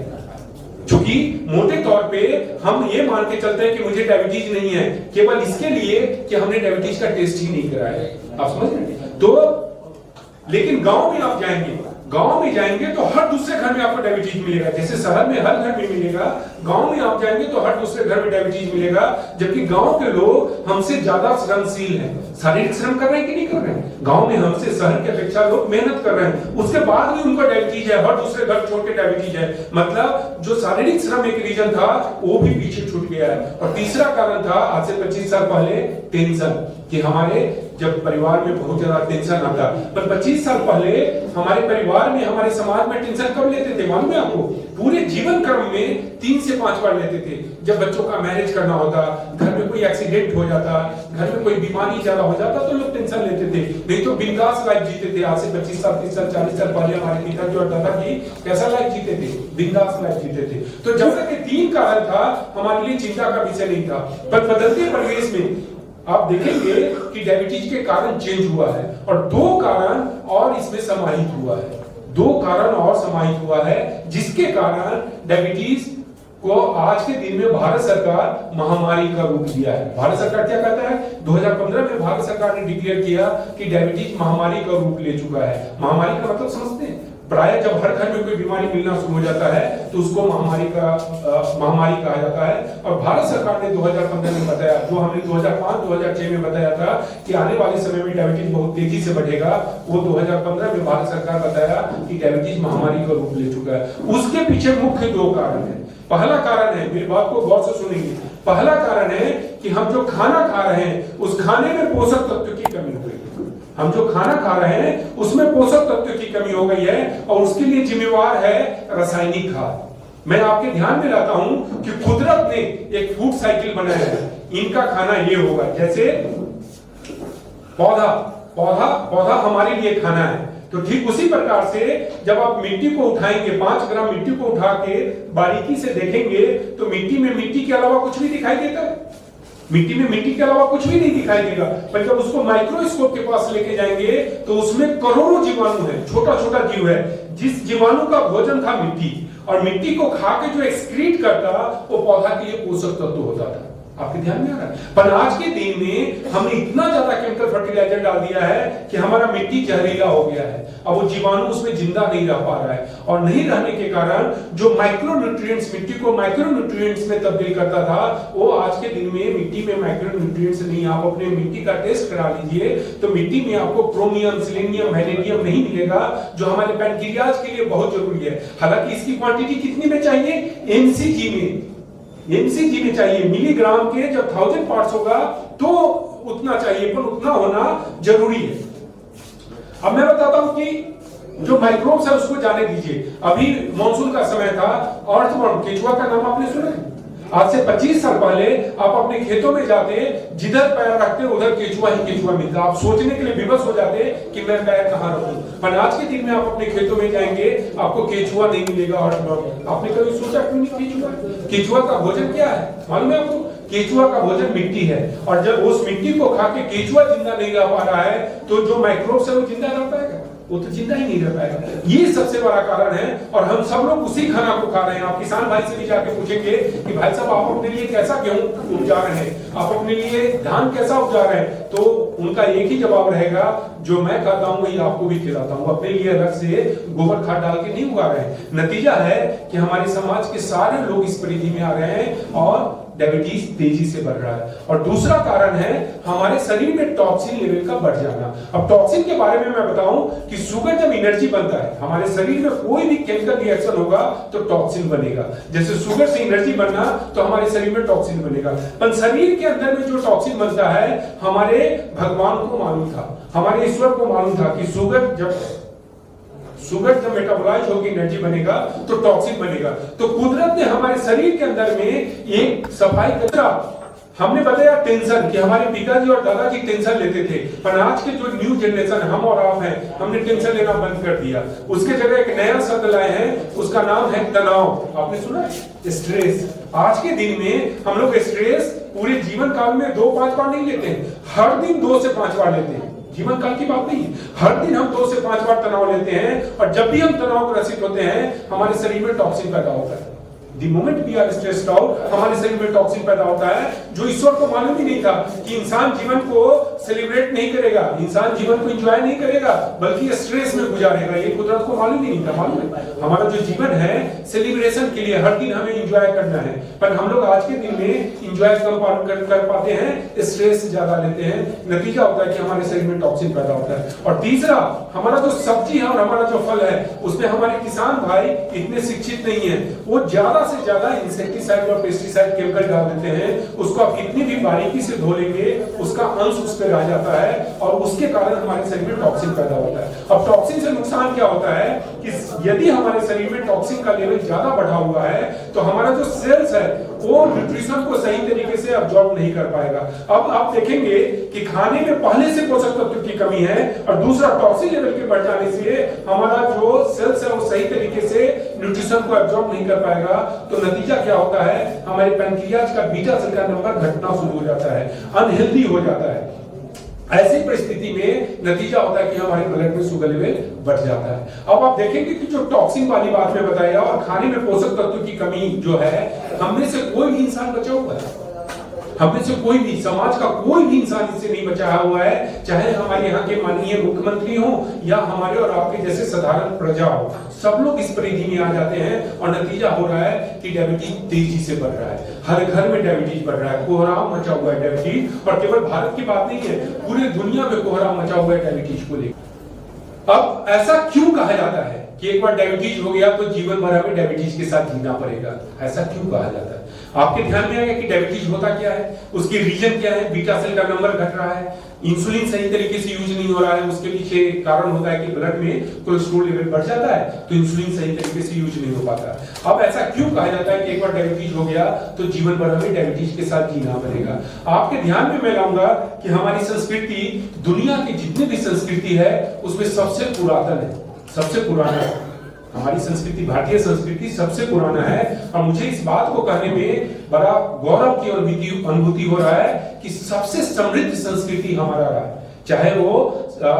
क्योंकि मोटे तौर पे हम ये मान के चलते हैं कि मुझे डायबिटीज नहीं है केवल इसके लिए कि हमने डायबिटीज का टेस्ट ही नहीं कराया है। आप समझ रहे हैं? तो लेकिन गांव में आप जाएंगे तो हर दूसरे घर में आपको डायबिटीज मिलेगा। जैसे शहर में हर घर में मिलेगा, गांव में आप जाएंगे तो हर दूसरे घर में डायबिटीज मिलेगा, जबकि गांव के लोग हमसे ज्यादा श्रमशील हैं। शारीरिक श्रम कर रहे हैं कि नहीं कर रहे हैं? गांव में हमसे शहर की अपेक्षा लोग मेहनत कर रहे हैं, उसके बाद भी उनको डायबिटीज है, हर दूसरे घर छोड़ के डायबिटीज है। मतलब जो शारीरिक श्रम एक रीजन था वो भी पीछे छूट गया है। और तीसरा कारण था आज से 25 साल पहले टेंशन, कि हमारे जब परिवार में बहुत ज्यादा टेंशन आता। पर 25 साल पहले हमारे परिवार में, हमारे समाज में टेंशन कब लेते थे मालूम है आपको? पूरे जीवन क्रम में 3 से 5 बार लेते थे। जब बच्चों का मैरिज करना होता, घर में कोई एक्सीडेंट हो जाता, घर में कोई बीमारी ज्यादा हो जाता तो लोग टेंशन लेते थे। नहीं तो बिंदास लाइफ जीते थे। आज से 25 साल 30 साल 40 साल पहले हमारे पिताजी और दादाजी कैसा लाइफ जीते थे? बिंदास लाइफ जीते थे। तो जब तक ये 3 कारण था हमारे लिए चिंता का विषय नहीं था। पर बदलते परिवेश में आप देखेंगे कि डायबिटीज के कारण चेंज हुआ है, और 2 कारण और इसमें समाहित हुआ है। 2 कारण और समाहित हुआ है जिसके कारण डायबिटीज को आज के दिन में भारत सरकार महामारी का रूप दिया है। भारत सरकार क्या कहता है? 2015 में भारत सरकार ने डिक्लेयर किया कि डायबिटीज महामारी का रूप ले चुका है। महामारी का मतलब समझते हैं? प्राय जब हर घर में कोई बीमारी मिलना शुरू हो जाता है तो उसको महामारी कहा जाता है। और भारत सरकार ने 2015 में बताया, जो हमने 2005-2006 में बताया था कि आने वाले समय में डायबिटीज बहुत तेजी से बढ़ेगा, वो 2015 में भारत सरकार बताया कि डायबिटीज महामारी का रूप ले चुका है। उसके पीछे मुख्य 2 कारण है। पहला कारण है, मेरी बात को गौर से सुनेंगे, पहला कारण है कि हम जो खाना खा रहे हैं उस खाने में पोषक तत्व की कमी हो गई। हम जो खाना खा रहे हैं उसमें पोषक तत्व की कमी हो गई है, और उसके लिए जिम्मेवार है रासायनिक खाद। मैं आपके ध्यान में लाता हूं कि कुदरत ने एक फूड साइकिल बनाया है। इनका खाना ये होगा, जैसे पौधा हमारे लिए खाना है, तो ठीक उसी प्रकार से जब आप मिट्टी को उठाएंगे, 5 ग्राम मिट्टी को उठा के बारीकी से देखेंगे तो मिट्टी में मिट्टी के अलावा कुछ भी दिखाई देता है? मिट्टी में मिट्टी के अलावा कुछ भी नहीं दिखाई देगा। पर जब उसको माइक्रोस्कोप के पास लेके जाएंगे तो उसमें करोड़ों जीवाणु है, छोटा छोटा जीव है। जिस जीवाणु का भोजन था मिट्टी, और मिट्टी को खा के जो एक्सक्रीट करता वो पौधा के लिए पोषक तत्व होता था। आपके ध्यान में आ रहा है? पर आज के दिन में हमने इतना ज्यादा केमिकल फर्टिलाइजर डाल दिया है कि हमारा मिट्टी जहरीला हो गया है। अब वो जीवाणु उसमें जिंदा नहीं रह पा रहा है, और नहीं रहने के कारण जो माइक्रोन्यूट्रिएंट्स, मिट्टी को माइक्रोन्यूट्रिएंट्स में तब्दील करता था, वो आज के दिन में मिट्टी में माइक्रोन्यूट्रिएंट्स नहीं। आप अपने मिट्टी का टेस्ट करा लीजिए तो मिट्टी में आपको क्रोमियम, सिलेनियम, वैनेडियम नहीं मिलेगा, जो हमारे पैनक्रियाज के लिए बहुत जरूरी है। हालांकि इसकी क्वांटिटी कितनी में चाहिए? एमसीजी में चाहिए। मिलीग्राम के जब 1000 पार्ट्स होगा तो उतना चाहिए, पर उतना होना जरूरी है। अब मैं बताता हूं कि जो माइक्रोब्स है उसको जाने दीजिए। अभी मॉनसून का समय था, अर्थवर्म केचुआ का नाम आपने सुना है? आज से 25 साल पहले आप अपने खेतों में जाते, जिधर पैर रखते उधर केचुआ ही केचुआ मिलता। आप सोचने के लिए विवश हो जाते कि मैं पैर कहां रखूं। पर आज के दिन में आप अपने खेतों में जाएंगे, आपको केचुआ नहीं मिलेगा। और आपने कभी सोचा क्यों नहीं केचुआ? केचुआ का भोजन क्या है मालूम है आपको? केचुआ का भोजन मिट्टी है। और जब उस मिट्टी को खा के केचुआ जिंदा नहीं रह पा रहा है, तो जो माइक्रोब्स है वो जिंदा रह पाएगा? वो तो जिंदा ही नहीं रह पाएगा। ये सबसे बड़ा कारण है। और हम सब लोग उसी खाना को खा रहे हैं। आप किसान भाई से भी जाके पूछेंगे कि भाई साहब आप अपने लिए कैसा गेहूं उपजा रहे हैं, आप अपने लिए धान कैसा उपजा रहे हैं, तो उनका एक ही जवाब रहेगा, जो मैं खाता हूं वही आपको भी खिलाता हूं। अपने लिए अलग से गोबर खाद डाल के नहीं उगा रहे हैं। नतीजा है कि हमारे समाज के सारे लोग इस परिधि में आ रहे हैं और डायबिटीज तेजी से बढ़ रहा है। और दूसरा कारण है हमारे शरीर में टॉक्सिन लेवल का बढ़ जाना। अब टॉक्सिन के बारे में मैं बताऊं कि शुगर जब एनर्जी बनता है, हमारे शरीर में कोई भी केमिकल रिएक्शन होगा तो टॉक्सिन बनेगा। जैसे शुगर से एनर्जी बनना तो हमारे शरीर में टॉक्सिन बनेगा। पर शरीर के अंदर में जो टॉक्सिन बनता है, हमारे भगवान को मालूम था, हमारे ईश्वर को मालूम था कि शुगर जब मेटाबोलाइज होगी एनर्जी बनेगा तो टॉक्सिन बनेगा। तो कुदरत ने हमारे शरीर के अंदर में एक सफाई कचरा, हमने बताया टेंशन, कि हमारे पिताजी और दादाजी टेंशन लेते थे। पर आज के जो न्यू जनरेशन हम और आप हैं, हमने टेंशन लेना बंद कर दिया। उसके जगह एक नया शब्द लाए हैं, उसका नाम है तनाव। आपने सुना है? स्ट्रेस। आज के दिन में हम लोग स्ट्रेस पूरे जीवन काल में 2-5 बार नहीं लेते हैं, हर दिन 2 से 5 बार लेते हैं। जीवन काल की बात नहीं, हर दिन हम 2 से 5 बार तनाव लेते हैं। और जब भी हम तनाव ग्रसित होते हैं, हमारे शरीर में टॉक्सिन पैदा होता है। The moment we are stressed out, हमारे शरीर में टॉक्सिन पैदा होता है, जो ईश्वर को मालूम ही नहीं था कि इंसान जीवन को सेलिब्रेट नहीं करेगा, इंसान जीवन को एंजॉय नहीं करेगा, बल्कि स्ट्रेस में गुजारेगा। ये कुदरत को मालूम ही नहीं था। मालूम है, हमारा जो जीवन है सेलिब्रेशन के लिए, हर दिन हमें एंजॉय करना है। पर हम लोग आज के दिन में एंजॉय कम कर पाते हैं, स्ट्रेस ज्यादा लेते हैं। नतीजा होता है कि हमारे शरीर में टॉक्सिन पैदा होता है। और तीसरा, हमारा जो सब्जी है और हमारा जो फल है, उसमें हमारे किसान भाई इतने शिक्षित नहीं है। वो ज्यादा से ज्यादा इंसेक्टिसाइड और पेस्टिसाइड केमिकल डाल देते हैं। उसको आप कितनी भी बारीकी से धो लेंगे, उसका अंश उस पर रह जाता है और उसके कारण हमारे शरीर में टॉक्सिन पैदा होता है। अब टॉक्सिन से नुकसान क्या होता है कि यदि हमारे शरीर में टॉक्सिन का लेवल ज्यादा बढ़ा हुआ है, तो हमारा जो सेल्स है वो न्यूट्रिशन को सही तरीके से अब्सॉर्ब नहीं कर पाएगा। अब आप देखेंगे कि खाने में पहले से पोषक तत्व की कमी है, और दूसरा टॉक्सिन लेवल के बढ़ जाने से हमारा जो सेल्स है वो सही तरीके से न्यूट्रिशन को अब्सॉर्ब नहीं कर पाएगा। तो नतीजा क्या होता है, हमारे पैंक्रियाज का बीटा सेल का नंबर घटना शुरू हो जाता है, अनहेल्दी हो जाता है। ऐसी परिस्थिति में नतीजा होता है कि हमारे ब्लड में शुगर लेवल बढ़ जाता है। अब आप देखेंगे कि जो टॉक्सिन वाली बात में बताया और खाने में पोषक तत्व की कमी जो है, हमने से कोई भी इंसान बचा हुआ है, हमने से कोई भी, समाज का कोई भी इंसान इससे नहीं बचाया हुआ है। चाहे हमारे यहाँ के माननीय मुख्यमंत्री हो या हमारे और आपके जैसे साधारण प्रजा हो, सब लोग इस परिधि में आ जाते हैं। और नतीजा हो रहा है कि डायबिटीज तेजी से बढ़ रहा है, हर घर में डायबिटीज बढ़ रहा है, कोहराम मचा हुआ है डायबिटीज। और केवल भारत की बात नहीं है, पूरे दुनिया में कोहराम मचा हुआ है डायबिटीज को लेकर। अब ऐसा क्यों कहा जाता है कि एक बार डायबिटीज हो गया तो जीवन भर हमें डायबिटीज के साथ जीना पड़ेगा? ऐसा क्यों कहा जाता है? आपके ध्यान में आएगा कि डायबिटीज होता क्या है, उसकी रीजन क्या है? बीटा सेल का नंबर घट रहा है, इंसुलिन सही तरीके से यूज नहीं हो रहा है। उसके पीछे कारण होता है कि ब्लड में कोलेस्ट्रॉल लेवल बढ़ जाता है, तो इंसुलिन सही तरीके से यूज नहीं हो पाता। अब ऐसा क्यों कहा जाता है कि एक बार डायबिटीज हो गया तो जीवन भर हमें डायबिटीज के साथ जीना पड़ेगा? आपके ध्यान में मैं लाऊंगा कि हमारी संस्कृति, दुनिया की जितनी भी संस्कृति है उसमें सबसे पुरातन है, सबसे पुराना है। हमारी संस्कृति, भारतीय संस्कृति सबसे पुराना है। और मुझे इस बात को कहने में बड़ा गौरव की अनुभूति हो रहा है कि सबसे समृद्ध संस्कृति हमारा रहा है, चाहे वो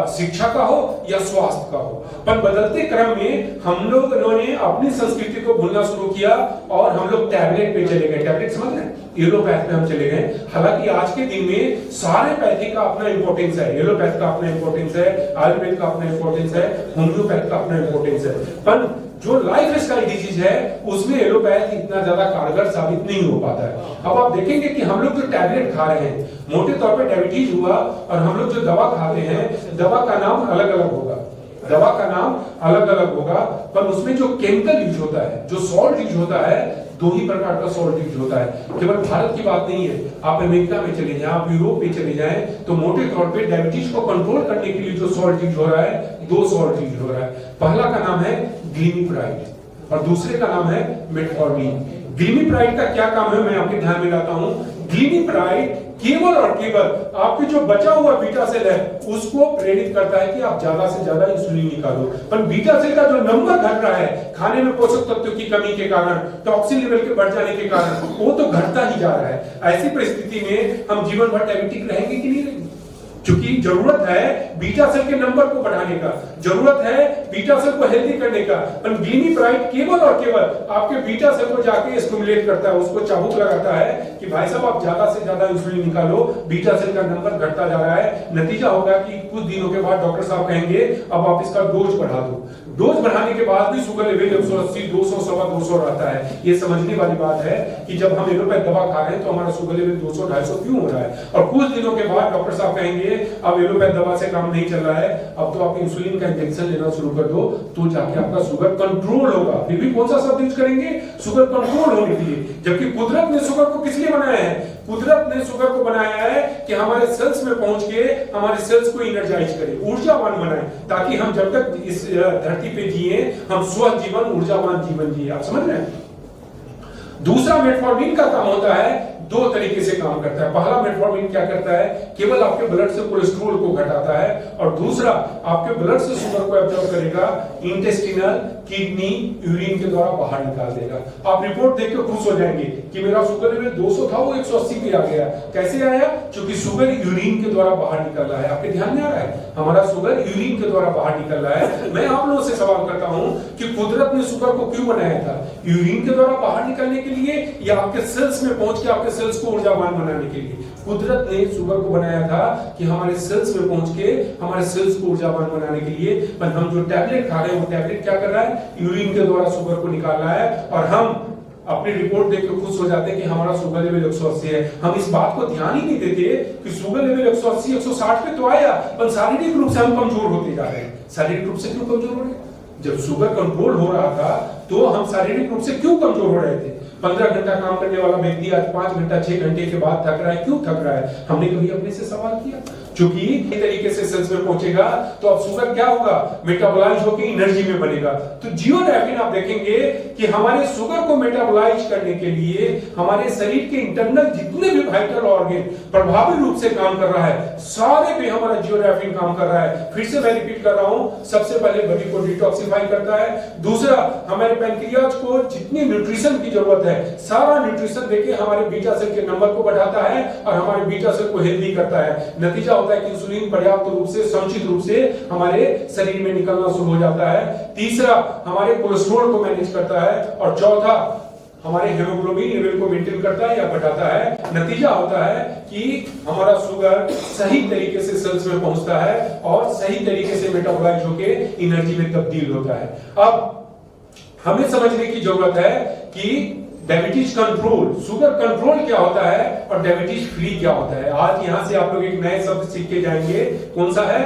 शिक्षा का हो या स्वास्थ्य का हो। पर बदलते क्रम में हम लोगों ने अपनी संस्कृति को भूलना शुरू किया और हम लोग टैबलेट पे चले गए। टैबलेट समझ रहे हैं? एलोपैथ पे हम चले गए। हालांकि आज के दिन में सारे पैथी का अपना इंपॉर्टेंस है, एलोपैथ का अपना इंपॉर्टेंस है, आयुर्वेद का अपना इंपॉर्टेंस है, होम्योपैथ का अपना इंपॉर्टेंस है। पर जो लाइफ स्टाइल डिजीज है उसमें एलोपैथ इतना ज्यादा कारगर साबित नहीं हो पाता है। अब आप देखेंगे कि हम लोग जो टैबलेट खा रहे हैं, मोटे तौर पे डायबिटीज हुआ और हम लोग जो दवा खाते हैं, दवा का नाम अलग अलग होगा, दवा का नाम अलग अलग होगा, पर उसमें जो केमिकल यूज होता है, जो सॉल्ट यूज होता है, 2 ही प्रकार का सॉल्ट यूज होता है। केवल भारत की बात नहीं है, आप अमेरिका में चले जाएं, आप यूरोप में चले जाएं, तो मोटे तौर पे डायबिटीज को कंट्रोल करने के लिए जो सॉल्ट यूज हो रहा है दो सॉल्ट यूज हो रहा है। पहला का नाम है ग्लिमिप्राइड और दूसरे का नाम है मेटफॉर्मिन। ग्लिमिप्राइड का क्या काम है मैं आपके ध्यान में लाता हूं। ग्लिमिप्राइड केवल और केवल आपके जो बचा हुआ बीटा सेल है उसको प्रेरित करता है कि आप ज्यादा से ज्यादा इंसुलिन निकालो, पर बीटा सेल का जो नंबर घट रहा है खाने में पोषक तत्वों की कमी के कारण, टॉक्सिन लेवल के बढ़ जाने के कारण, वो तो घटता ही जा रहा है। ऐसी परिस्थिति में हम जीवन भर डायबिटिक रहेंगे कि नहीं रहेंगे? क्योंकि जरूरत है बीटा सेल के नंबर को बढ़ाने का, जरूरत है बीटा सेल को हेल्दी करने का, पर ग्लिमिप्राइड केवल और केवल आपके बीटा सेल को जाके स्टिमुलेट करता है, उसको चाबुक लगाता है कि भाई साहब आप ज्यादा से ज्यादा इंसुलिन निकालो, बीटा सेल का नंबर घटता जा रहा है। नतीजा होगा कि कुछ दिनों के बाद डॉक्टर साहब कहेंगे अब आप इसका डोज बढ़ा दो। डोज बढ़ाने के बाद भी शुगर लेवल 180, 200, 200 रहता है। ये समझने वाली बात है कि जब हम एलोपैथ दवा खा रहे हैं तो हमारा शुगर लेवल 200, 250 क्यों हो रहा है, और कुछ दिनों के बाद डॉक्टर साहब कहेंगे अब एलोपैथ दवा से काम नहीं चल रहा है, अब तो आप इंसुलिन का इंजेक्शन लेना शुरू कर दो, तो जाके आपका शुगर कंट्रोल होगा। फिर भी कौन सा शब्द यूज करेंगे? शुगर कंट्रोल होने के लिए। जबकि कुदरत ने शुगर को किस लिए बनाया है? कुदरत ने शुगर को बनाया है कि हमारे सेल्स में पहुंच के हमारे सेल्स को एनर्जाइज करे, ऊर्जावान बनाए, ताकि हम जब तक इस धरती पे जिए हम स्वस्थ जीवन, ऊर्जावान जीवन जिए। आप समझ रहे हैं? दूसरा मेटफॉर्मिन का काम होता है, दो तरीके से काम करता है। पहला मेटफॉर्मिन क्या करता है? केवल आपके ब्लड से कोलेस्ट्रॉल को घटाता है, और दूसरा आपके ब्लड से शुगर को एब्जॉर्ब करेगा, इंटेस्टिनल, किडनी, यूरिन के द्वारा बाहर निकाल देगा। आप रिपोर्ट देख के खुश हो जाएंगे कि मेरा शुगर लेवल 200 था वो 180 पे आ गया। कैसे आया? क्योंकि शुगर यूरिन के द्वारा बाहर निकल रहा है। आपके ध्यान में आ रहा है? हमारा शुगर यूरिन के द्वारा बाहर निकल रहा है। मैं आप लोगों से सवाल करता हूं कि कुदरत ने शुगर को क्यों बनाया था? यूरिन के द्वारा बाहर निकलने के लिए या आपके सेल्स में पहुंच के आपके सेल्स को ऊर्जावान बनाने के लिए? कुदरत ने शुगर को बनाया था कि हमारे सेल्स में पहुंच के हमारे सेल्स को ऊर्जावान बनाने के लिए। पर हम जो टैबलेट खा रहे हैं वो टैबलेट क्या कर रहा है? यूरिन के द्वारा शुगर को निकाल रहा है, और हम अपनी रिपोर्ट देख के खुश हो जाते हैं कि हमारा शुगर लेवल 180 है। हम इस बात को ध्यान ही नहीं देते कि शुगर लेवल 180, 160 पे तो आया, पर शारीरिक रूप से हम कमजोर होते जा रहे हैं। शारीरिक रूप से क्यों कमजोर हो रहे हैं? जब शुगर कंट्रोल हो रहा था तो हम शारीरिक रूप से क्यों कमजोर हो रहे थे? 15 घंटा काम करने वाला व्यक्ति आज 5 घंटा 6 घंटे के बाद थक रहा है। क्यों थक रहा है? हमने कभी अपने से सवाल किया? क्योंकि इस तरीके से सेल्स में पहुंचेगा तो अब शुगर क्या होगा? मेटाबोलाइज होकर एनर्जी में बनेगा। तो जियोडाइफिन आप देखेंगे कि हमारे शुगर को मेटाबोलाइज करने के लिए हमारे शरीर के इंटरनल जितने भी वाइटल ऑर्गन प्रभावी रूप से काम कर रहा है, सारे पे हमारा जियोडाइफिन काम कर रहा है। फिर से मैं रिपीट कर रहा हूं, सबसे पहले बॉडी को डिटॉक्सिफाई करता है, दूसरा हमारे पैंक्रियाज को जितनी न्यूट्रिशन की जरूरत है सारा न्यूट्रिशन देके हमारे बीटा सेल के नंबर को बढ़ाता है और हमारे बीटा सेल को हेल्दी करता है। नतीजा होता है कि इंसुलिन पर्याप्त रूप से, समुचित रूप से हमारे शरीर में निकलना शुरू हो जाता है। तीसरा हमारे कोलेस्ट्रॉल को मैनेज करता है, और चौथा हमारे हेमोग्लोबिन लेवल को मेंटेन करता है या बढ़ाता है। नतीजा होता है कि हमारा शुगर सही तरीके से सेल्स में पहुंचता है और सही तरीके से मेटाबोलाइज होके एनर्जी में तब्दील होता है। अब हमें समझने की जरूरत है कि डायबिटीज कंट्रोल, शुगर कंट्रोल क्या होता है और डायबिटीज फ्री क्या होता है। आज यहां से आप लोग एक नए शब्द सीख के जाएंगे। कौन सा है?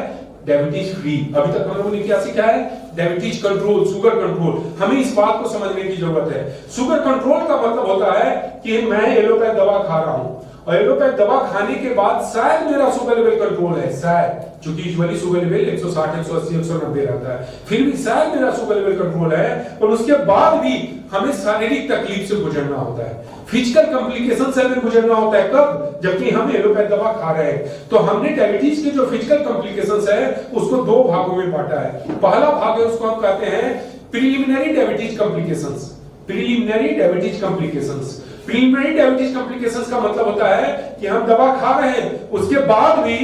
Diabetes free. अभी तक हम लोगों ने क्या सीखा है? Diabetes control, sugar control. हमें इस बात को समझने की जरूरत है। शुगर कंट्रोल का मतलब होता है कि मैं एलोपैथ दवा खा रहा हूं और एलोपैथ दवा खाने के बाद शायद मेरा शुगर लेवल कंट्रोल है, शायद, क्योंकि यूजुअली शुगर लेवल 160, 180, 190 रहता है, फिर भी शायद मेरा शुगर लेवल कंट्रोल है, और उसके बाद भी हमें शारीरिक तकलीफ से गुजरना होता है, फिजिकल कॉम्प्लिकेशन से हमें गुजरना होता है। कब? जबकि हम एलोपैथ दवा खा रहे हैं। तो हमने डायबिटीज के जो फिजिकल कॉम्प्लिकेशंस है उसको दो भागों में बांटा है। पहला भाग है उसको हम कहते हैं preliminary diabetes complications. Preliminary diabetes complications. Preliminary diabetes complications का मतलब होता है कि हम दवा खा रहे हैं, उसके बाद भी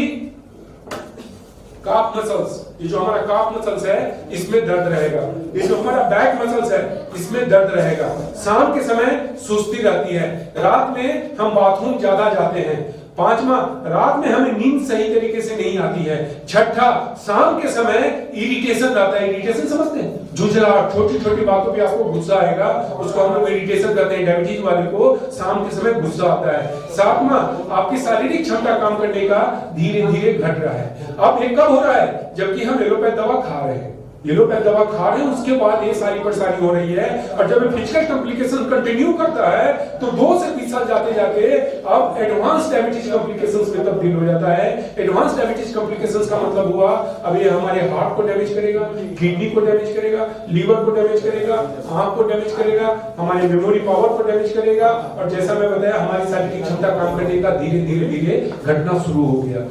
काफ मसल्स, ये जो हमारा काफ मसल्स है इसमें दर्द रहेगा, ये जो हमारा बैक मसल्स है इसमें दर्द रहेगा, शाम के समय सुस्ती रहती है, रात में हम बाथरूम ज्यादा जाते हैं, पांचवा रात में हमें नींद सही तरीके से नहीं आती है, छठा शाम के समय इरिटेशन रहता है। इरिटेशन समझते हैं? झुंझलाहट, छोटी छोटी बातों पे आपको गुस्सा आएगा, उसको हम लोग इरिटेशन कहते हैं। डायबिटीज वाले को शाम के समय गुस्सा आता है। सातवां आपकी शारीरिक क्षमता काम करने का धीरे धीरे घट रहा है। अब ये कब हो रहा है? जबकि हम एलोपैथ दवा खा रहे हैं। एलोपैथ दवा खा रहे हैं, उसके बाद ये सारी परेशानी हो रही है। और जब फिजिकल कॉम्प्लिकेशन कंटिन्यू करता है तो 2 से 20 साल जाते जाते अब एडवांस डायबिटीज कॉम्प्लिकेशंस में तब्दील हो जाता है। एडवांस डायबिटीज कॉम्प्लिकेशंस का मतलब हुआ अब ये हमारे हार्ट को डैमेज करेगा, किडनी को डैमेज करेगा, लीवर को डैमेज करेगा, आंख को डैमेज करेगा, हमारे मेमोरी पावर को डैमेज करेगा, और जैसा मैं बताया हमारी शारीरिक क्षमता काम करने का धीरे धीरे धीरे घटना शुरू हो गया।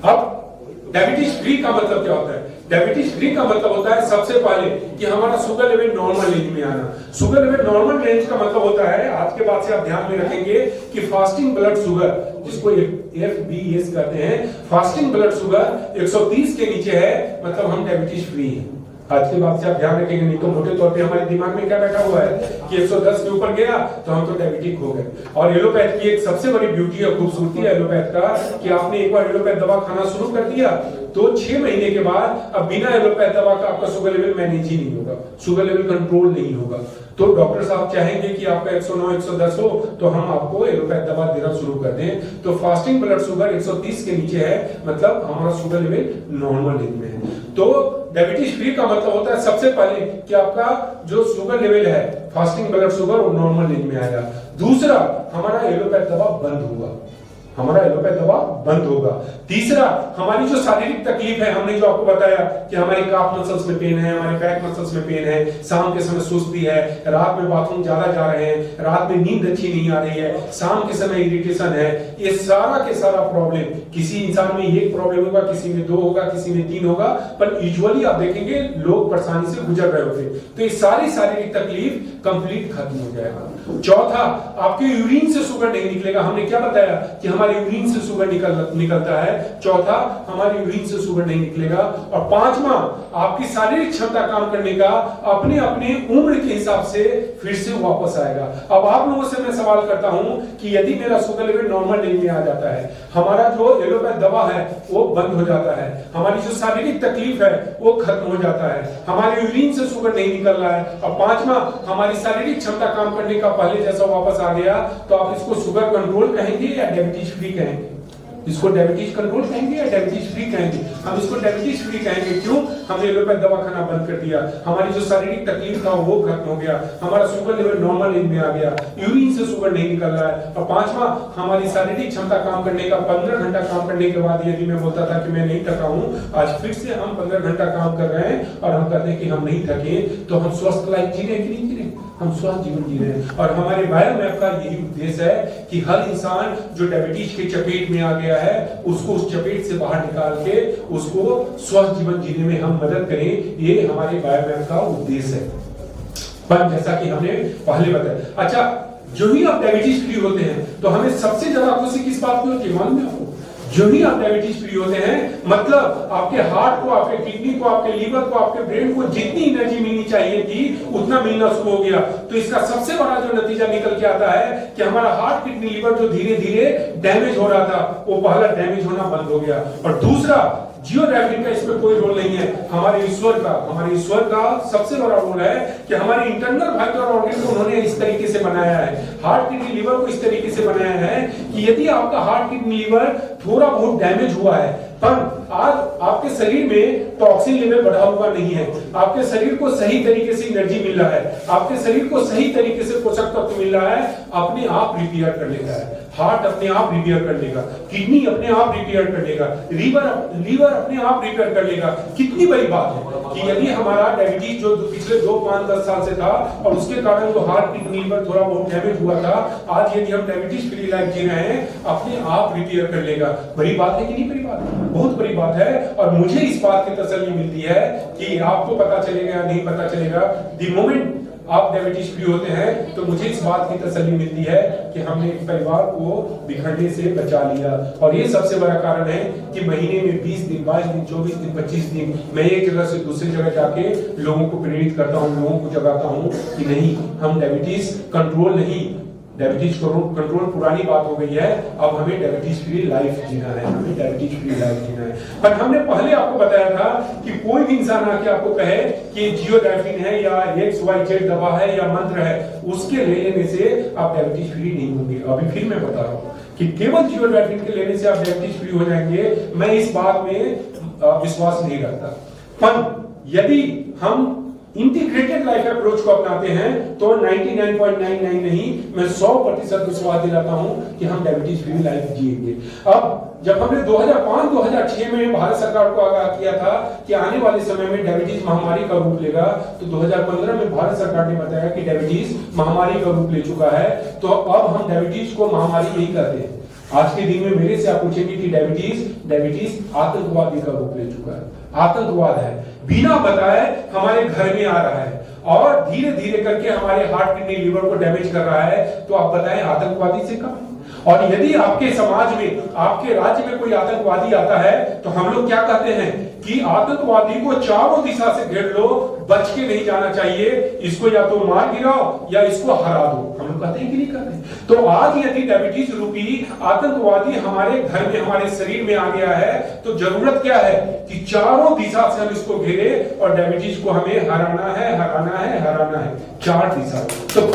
अब डायबिटीज फ्री का मतलब क्या होता है? डायबिटीज फ्री का मतलब होता है सबसे पहले कि हमारा शुगर लेवल नॉर्मल रेंज में आना। शुगर लेवल नॉर्मल रेंज का मतलब होता है, आज के बाद से आप ध्यान में रखेंगे कि फास्टिंग ब्लड शुगर, जिसको FBS कहते हैं, फास्टिंग ब्लड शुगर 130 के नीचे है मतलब हम डायबिटीज फ्री हैं। आज के बाद से आप ध्यान रखेंगे, नहीं तो मोटे तौर पे हमारे दिमाग में क्या बैठा हुआ है कि 110 के ऊपर गया तो हम तो डायबिटिक हो गए। और एलोपैथ की एक सबसे बड़ी ब्यूटी और खूबसूरती है एलोपैथ का कि आपने एक बार एलोपैथ दवा खाना शुरू कर दिया तो 6 महीने के बाद अब बिना एलोपैथ दवा का आपका शुगर लेवल मैनेज ही नहीं होगा, शुगर लेवल कंट्रोल नहीं होगा। तो डॉक्टर साहब चाहेंगे कि आपका 109 110 हो तो हम आपको एलोपैथ दवा देना शुरू कर दें। तो फास्टिंग ब्लड शुगर 130 के नीचे है मतलब हमारा शुगर लेवल नॉर्मल रेंज में है। तो डायबिटीज फ्री का मतलब होता है सबसे पहले कि आपका जो शुगर लेवल है फास्टिंग ब्लड शुगर वो नॉर्मल रेंज में आएगा। दूसरा, हमारा एलोपैथ दवा बंद होगा, हमारा एलोपैथ दवा बंद होगा। तीसरा, हमारी जो शारीरिक तकलीफ है, हमने जो आपको बताया कि हमारे काफ मसल्स में पेन है, हमारे बैक मसल्स में पेन है, शाम के समय सुस्ती है, रात में बाथरूम ज्यादा जा रहे हैं, रात में नींद अच्छी नहीं आ रही है, शाम के समय इरिटेशन है, ये सारा के सारा प्रॉब्लम किसी इंसान में एक प्रॉब्लम होगा, किसी में 2 होगा, किसी में 3 होगा, पर यूजुअली आप देखेंगे लोग परेशानी से गुजर रहे होते। तो ये सारी शारीरिक तकलीफ कंप्लीट खत्म हो जाएगा। चौथा, आपके यूरिन से शुगर नहीं निकलेगा। हमने क्या बताया कि हमारे यूरिन से शुगर निकलता है। चौथा, हमारे यूरिन से शुगर नहीं निकलेगा। और पांचवा, आपकी शारीरिक क्षमता काम करने का अपने अपने उम्र के हिसाब से फिर से वापस आएगा। अब आप लोगों से मैं सवाल करता हूं कि यदि मेरा शुगर लेवल नॉर्मल रेंज में आ जाता है, हमारा जो एलोपैथ दवा है वो बंद हो जाता है, हमारी जो शारीरिक तकलीफ है वो खत्म हो जाता है, हमारे यूरिन से शुगर नहीं निकल रहा है, और पांचवा, हमारी शारीरिक क्षमता काम करने का पहले जैसा वापस आ गया, तो आप इसको शुगर कंट्रोल कहेंगे या डायबिटीज फ्री कहेंगे? इसको डायबिटीज कंट्रोल कहेंगे या डायबिटीज फ्री कहेंगे? हम इसको डायबिटीज फ्री कहेंगे। क्यों? हमने एलोपैथ दवा खाना बंद कर दिया, हमारी जो शारीरिक तकलीफ था वो खत्म हो गया, हमारा शुगर लेवल नॉर्मल रेंज में आ गया, यूरिन से शुगर नहीं निकल रहा है, और पांचवा, हमारी शारीरिक क्षमता काम करने का 15 घंटा काम करने के बाद यदि मैं बोलता था कि मैं नहीं थका हूं, आज फिर से हम 15 घंटा काम कर रहे हैं और हम कहते हैं कि हम नहीं थके, तो हम स्वस्थ लाइफ जी रहे हैं कि नहीं जी रहे? हम स्वस्थ जीवन जी रहे हैं। और हमारे बायोमैप का यही उद्देश्य है कि हर इंसान जो डायबिटीज के चपेट में आ गया है उसको उस चपेट से बाहर निकाल के उसको स्वस्थ जीवन जीने में हम मदद करें, ये हमारे बायोमैप का उद्देश्य है। पर जैसा कि हमने पहले बताया, अच्छा, जो ही आप डायबिटीज फ्री होते हैं तो हमें सबसे ज्यादा खुशी किस बात की होती है मालूम है आपको? जो ही आप डायबिटीज फ्री होते हैं मतलब आपके हार्ट को, आपके किडनी को, आपके लीवर को, आपके ब्रेन को जितनी एनर्जी मिलनी चाहिए थी उतना मिलना शुरू हो गया। तो इसका सबसे बड़ा जो नतीजा निकल के आता है कि हमारा हार्ट, किडनी, लीवर जो धीरे धीरे डैमेज हो रहा था वो पहला डैमेज होना बंद हो गया। और दूसरा, जियोग्राफी का इसमें कोई रोल नहीं है, हमारे ईश्वर का सबसे बड़ा रोल है कि हमारे इंटरनल वाइटल ऑर्गन को उन्होंने इस तरीके से बनाया है, हार्ट, किडनी, लीवर को इस तरीके से बनाया है कि यदि आपका हार्ट, किडनी, लीवर थोड़ा बहुत डैमेज हुआ है, पर आज आपके शरीर में टॉक्सिन लेवल बढ़ा हुआ नहीं है, आपके शरीर को सही तरीके से एनर्जी मिल रहा है, आपके शरीर को सही तरीके से पोषक तत्व मिल रहा है, अपने आप रिपेयर कर लेगा है, हार्ट अपने आप रिपेयर कर लेगा, किडनी अपने आप रिपेयर कर लेगा, लीवर अपने आप रिपेयर कर लेगा। कितनी बड़ी बात है कि यदि हमारा डायबिटीज जो पिछले 2, 5, 10 साल से था और उसके कारण जो हार्ट, किडनी, लीवर थोड़ा बहुत डैमेज हुआ था, आज यदि हम डायबिटीज फ्री लाइफ जी रहे हैं अपने आप रिपेयर कर लेगा। बड़ी बात है कि नहीं? बड़ी बात है, बहुत बड़ी बात है। और मुझे इस बात की तसल्ली मिलती है कि आपको पता चलेगा या नहीं पता चलेगा, द मोमेंट आप डायबिटीज फ्री होते हैं तो मुझे इस बात की तसल्ली मिलती है कि हमने एक परिवार को बिखरने से बचा लिया। और ये सबसे बड़ा कारण है कि महीने में 20 दिन, 22 दिन, 24 दिन, 25 दिन मैं एक जगह से दूसरी जगह जाके लोगों को प्रेरित करता हूँ, लोगों को जगाता हूँ कि नहीं, हम डायबिटीज कंट्रोल नहीं, डायबिटीज कंट्रोल पुरानी बात हो गई है, अब हमें डायबिटीज फ्री लाइफ जीना है, हमें डायबिटीज फ्री लाइफ जीना है। पर हमने पहले आपको बताया था कि कोई भी इंसान आके आपको कहे कि जियोडाइफिन है या XYZ दवा है या मंत्र है, उसके ले लेने से आप डायबिटीज फ्री नहीं होंगे। अभी फिर मैं बता रहा हूँ कि केवल जियोडाइफिन के लेने से आप डायबिटीज फ्री हो जाएंगे, मैं इस बात में विश्वास नहीं रखता। पर यदि हम इंटीग्रेटेड लाइफ अप्रोच को अपनाते हैं तो 99.99 नहीं, मैं 100% विश्वास दिलाता हूं कि हम डायबिटीज फ्री लाइफ जिएंगे। अब जब हमने 2005-2006 में भारत सरकार को आगाह किया था कि आने वाले समय में डायबिटीज महामारी का रूप लेगा, तो 2015 में भारत सरकार ने बताया कि डायबिटीज महामारी का रूप ले चुका है। तो अब हम डायबिटीज को महामारी नहीं कहते हैं। आज के दिन में मेरे से आप पूछेंगे कि डायबिटीज आतंकवादी का रूप ले चुका है, आतंकवाद है, बिना बताए हमारे घर में आ रहा है और धीरे धीरे करके हमारे हार्ट, किडनी, लिवर को डैमेज कर रहा है। तो आप बताएं आतंकवादी से कम? और यदि आपके समाज में, आपके राज्य में कोई आतंकवादी आता है तो हम लोग क्या कहते हैं कि आतंकवादी को चारों दिशा से घेर लो, बच के नहीं जाना चाहिए, इसको या तो मार गिराओ या इसको हरा दो। हम लोग कहते हैं कि नहीं कहते? तो आज यदि डायबिटीज रूपी आतंकवादी हमारे घर में, हमारे शरीर में आ गया है, तो जरूरत क्या है कि चारों दिशा से हम इसको घेरे और डायबिटीज को हमें हराना है, हराना है, हराना है, 4 दिशा। तो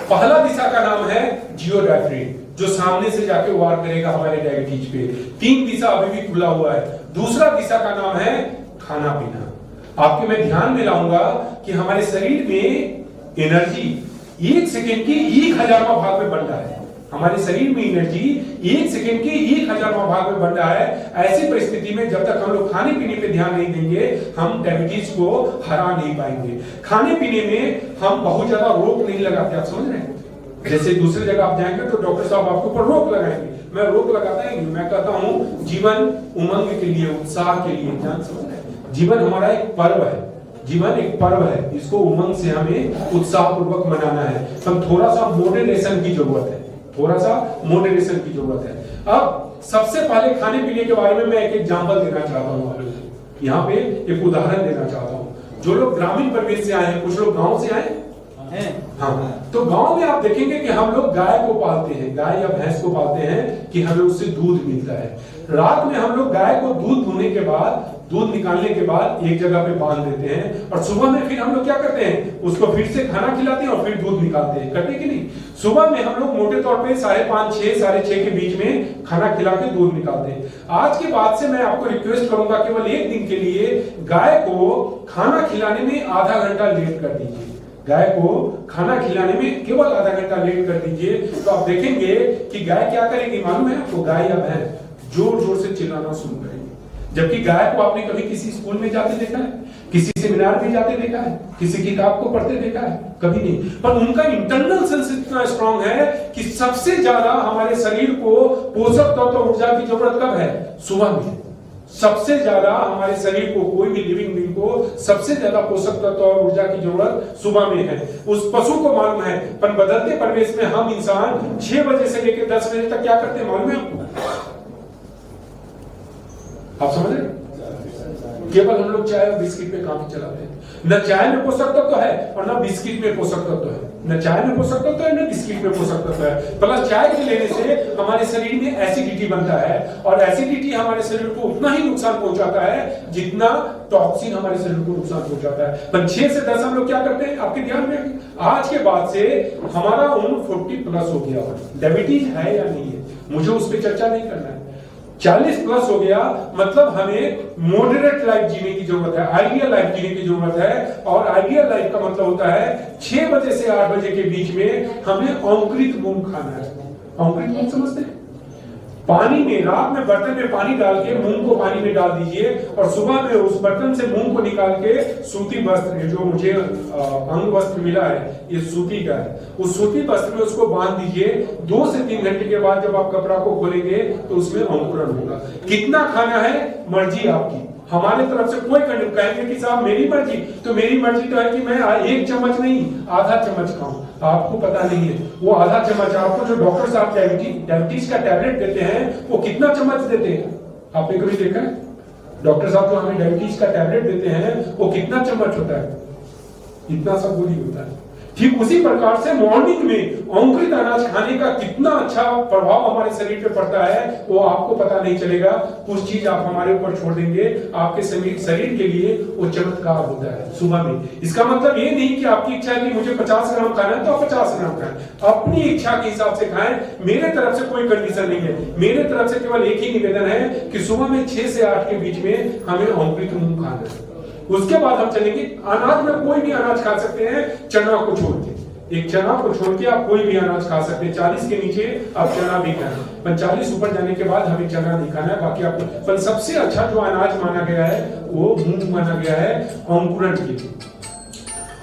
पहला दिशा का नाम है जियोडाफ्रिन, जो सामने से जाके वार करेगा हमारे डायबिटीज पे। 3 दिशा अभी भी खुला हुआ है। दूसरा दिशा का नाम है खाना पीना। आपके मैं ध्यान में लाऊंगा कि हमारे शरीर में एनर्जी 1 सेकेंड के 1000वां भाग में बन रहा है। हमारे शरीर में एनर्जी 1 सेकेंड के 1000वां भाग में बन रहा है। ऐसी परिस्थिति में जब तक हम लोग खाने पीने पे ध्यान नहीं देंगे, हम डायबिटीज को हरा नहीं पाएंगे। खाने पीने में हम बहुत ज्यादा रोक नहीं लगाते, आप समझ रहे हैं? जैसे दूसरी जगह आप जाएंगे तो डॉक्टर साहब आपके ऊपर रोक लगाएंगे, मैं रोक लगाता ही नहीं। मैं कहता हूं जीवन उमंग के लिए, उत्साह के लिए, जान समझ रहे हैं? जीवन हमारा एक पर्व है, जीवन एक पर्व है, इसको उमंग से हमें उत्साह पूर्वक मनाना है। हम थोड़ा सा मॉडरेशन की जरूरत है, थोड़ा सा मॉडरेशन की जरूरत है। अब सबसे पहले खाने पीने के बारे में मैं एक एग्जांपल देना चाहता हूँ, यहाँ पे एक उदाहरण देना चाहता हूँ। जो लोग ग्रामीण परिवेश से आए हैं, कुछ लोग गांव से आए हैं, हाँ, तो गांव में आप देखेंगे कि हम लोग गाय को पालते हैं, गाय या भैंस को पालते हैं कि हमें उससे दूध मिलता है। रात में हम लोग गाय को दूध दुहने के बाद, दूध निकालने के बाद एक जगह पे बांध देते हैं और सुबह में फिर हम लोग क्या करते हैं, उसको फिर से खाना खिलाते हैं और फिर दूध निकालते हैं, करते कि नहीं? सुबह में हम लोग मोटे तौर पे 5:30, 6:30 के बीच में खाना खिला के दूध निकालते हैं। आज के बाद से मैं आपको रिक्वेस्ट करूंगा, केवल एक दिन के लिए गाय को खाना खिलाने में आधा घंटा लेट कर दीजिए। गाय को खाना खिलाने में केवल आधा घंटा लेट कर दीजिए, तो आप देखेंगे कि गाय क्या करेगी मालूम है आपको? गाय या भैंस जोर जोर से चिल्लाना शुरू करेगी। जबकि गाय को आपने कभी किसी स्कूल में जाते देखा है, किसी सेमिनार में जाते देखा है, किसी किताब को पढ़ते देखा है? कभी नहीं। पर उनका इंटरनल सेंस इतना स्ट्रांग है कि सबसे ज्यादा हमारे शरीर को पोषक तत्व और ऊर्जा की जरूरत कब है? सुबह में। सबसे ज्यादा हमारे शरीर को, कोई भी लिविंग बीइंग को सबसे ज्यादा पोषक तत्व और ऊर्जा की जरूरत सुबह में है। उस पशु को मालूम है, पर बदलते परिवेश में हम इंसान 6 बजे से लेकर 10 बजे तक क्या करते हैं मालूम है आपको? आप समझ रहे? केवल हम लोग चाय और बिस्किट पे काम चलाते हैं। न चाय में पोषक तत्व है और न बिस्किट में पोषक तत्व है, न चाय में पोषक तत्व है न बिस्किट में पोषक तत्व है। प्लस चाय के लेने से हमारे शरीर में एसिडिटी बनता है और एसिडिटी हमारे शरीर को उतना ही नुकसान पहुंचाता है जितना टॉक्सिन हमारे शरीर को नुकसान पहुंचाता है। पर 6 से 10 हम लोग क्या करते हैं, आपके ध्यान में? आज के बाद से हमारा उम्र 40+ हो गया, डायबिटीज है या नहीं है मुझे उस पर चर्चा नहीं करना है। 40+ हो गया मतलब हमें मॉडरेट लाइफ जीने की जरूरत है, आइडियल लाइफ जीने की जरूरत है। और आइडियल लाइफ का मतलब होता है 6 बजे से 8 बजे के बीच में हमें अंकुरित मूंग खाना है। अंकुरित मूंग समझते हैं? पानी में, रात में बर्तन में पानी डाल के मूंग को पानी में डाल दीजिए और सुबह में उस बर्तन से मूंग को निकाल के सूती वस्त्र, जो मुझे अंग वस्त्र मिला है ये सूती का है, उस सूती वस्त्र में उसको बांध दीजिए। 2 से 3 घंटे के बाद जब आप कपड़ा को खोलेंगे तो उसमें अंकुरण होगा। कितना खाना है मर्जी आपकी, हमारे तरफ से कोई कहेंगे कि साहब मेरी मर्जी, तो मेरी मर्जी तो है कि मैं 1 चम्मच नहीं आधा चम्मच खाऊं। आपको पता नहीं है वो आधा चम्मच आपको जो डॉक्टर साहब डायबिटीज का टैबलेट देते हैं वो कितना चम्मच देते हैं? आपने कभी देखा है? डॉक्टर साहब जो हमें डायबिटीज का टैबलेट देते हैं वो कितना चम्मच होता है? इतना सा गोली होता है। ठीक उसी प्रकार से मॉर्निंग में अंकुरित अनाज खाने का कितना अच्छा प्रभाव हमारे शरीर पे पड़ता है वो आपको पता नहीं चलेगा। कुछ चीज आप हमारे ऊपर छोड़ देंगे, आपके शरीर के लिए वो चमत्कार होता है सुबह में। इसका मतलब ये नहीं कि आपकी इच्छा है कि मुझे 50 ग्राम खाना है तो आप 50 ग्राम खाएं, अपनी इच्छा के हिसाब से खाएं। मेरे तरफ से कोई कंडीशन नहीं है, मेरे तरफ से केवल एक ही निवेदन है कि सुबह में 6 से 8 के बीच में हमें अंकुरित मूंग खाना है। उसके बाद हम चलेंगे अनाज में कोई भी अनाज खा सकते हैं, चना को छोड़ के। एक चना को छोड़ के आप कोई भी अनाज खा सकते हैं। 40 के नीचे आप चना भी खाएं, 45 ऊपर जाने के बाद हमें चना नहीं खाना है, बाकी आपको। पर सबसे अच्छा जो अनाज माना गया है वो मूंग माना गया है अंकुरण के लिए।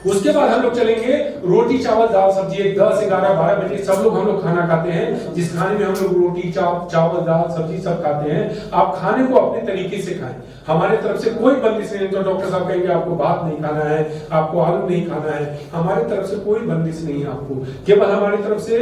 उसके बाद हम लोग चलेंगे रोटी चावल दाल सब्जी। 10 11 12 बजे सब लोग हम लोग खाना खाते हैं, जिस खाने में हम लोग रोटी चावल दाल सब्जी सब खाते हैं। आप खाने को अपने तरीके से खाएं, हमारे तरफ से कोई बंदिश नहीं। तो डॉक्टर साहब कहेंगे आपको भात नहीं खाना है, आपको आलू नहीं खाना है, हमारे तरफ से कोई बंदिश नहीं है आपको। केवल हमारी तरफ से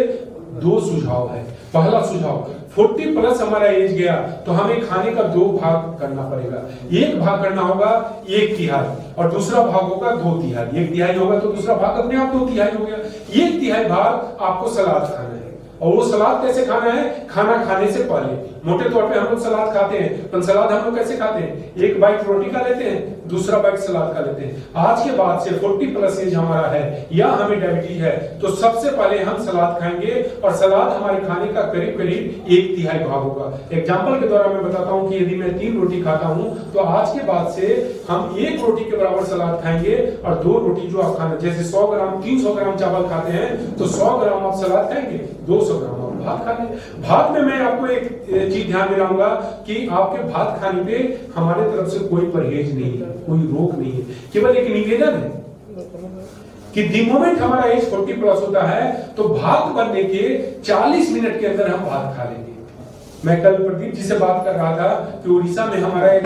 2 सुझाव है। पहला सुझाव, 40 प्लस हमारा एज गया तो हमें खाने का 2 भाग करना पड़ेगा। एक भाग करना होगा 1 तिहाई और दूसरा भाग होगा 2 तिहाई। 1 तिहाई होगा तो दूसरा भाग अपने आप 2 तिहाई हो गया। 1 तिहाई भाग आपको सलाद खाना है। और वो सलाद कैसे खाना है? खाना खाने से पहले। मोटे तौर पे हम लोग सलाद खाते हैं, पर सलाद हम लोग कैसे खाते हैं? 1 बाइट रोटी का लेते हैं, दूसरा बाइट सलाद का लेते हैं। आज के बाद से 40 प्लस एज हमारा है या हमें डायबिटीज है तो सबसे पहले हम सलाद खाएंगे और सलाद हमारे खाने का करीब करीब 1 तिहाई भाग होगा। एग्जाम्पल के द्वारा मैं बताता हूं कि यदि मैं 3 रोटी खाता हूं तो आज के बाद से हम 1 रोटी के बराबर सलाद खाएंगे और 2 रोटी जो आप खाना, जैसे 100 ग्राम 300 ग्राम चावल खाते हैं तो 100 ग्राम आप सलाद खाएंगे, 200 ग्राम आप भात खाएंगे। भात में मैं आपको एक चीज ध्यान दिलाऊंगा कि आपके भात खाने पे हमारे तरफ से कोई परहेज नहीं है, कोई रोक नहीं है, केवल एक निवेदन है कि दी मोमेंट हमारा एज 40 प्लस होता है तो भात बनने के 40 मिनट के अंदर हम भात खा लेंगे। मैं कल प्रदीप जी से बात कर रहा था कि उड़ीसा में हमारा एक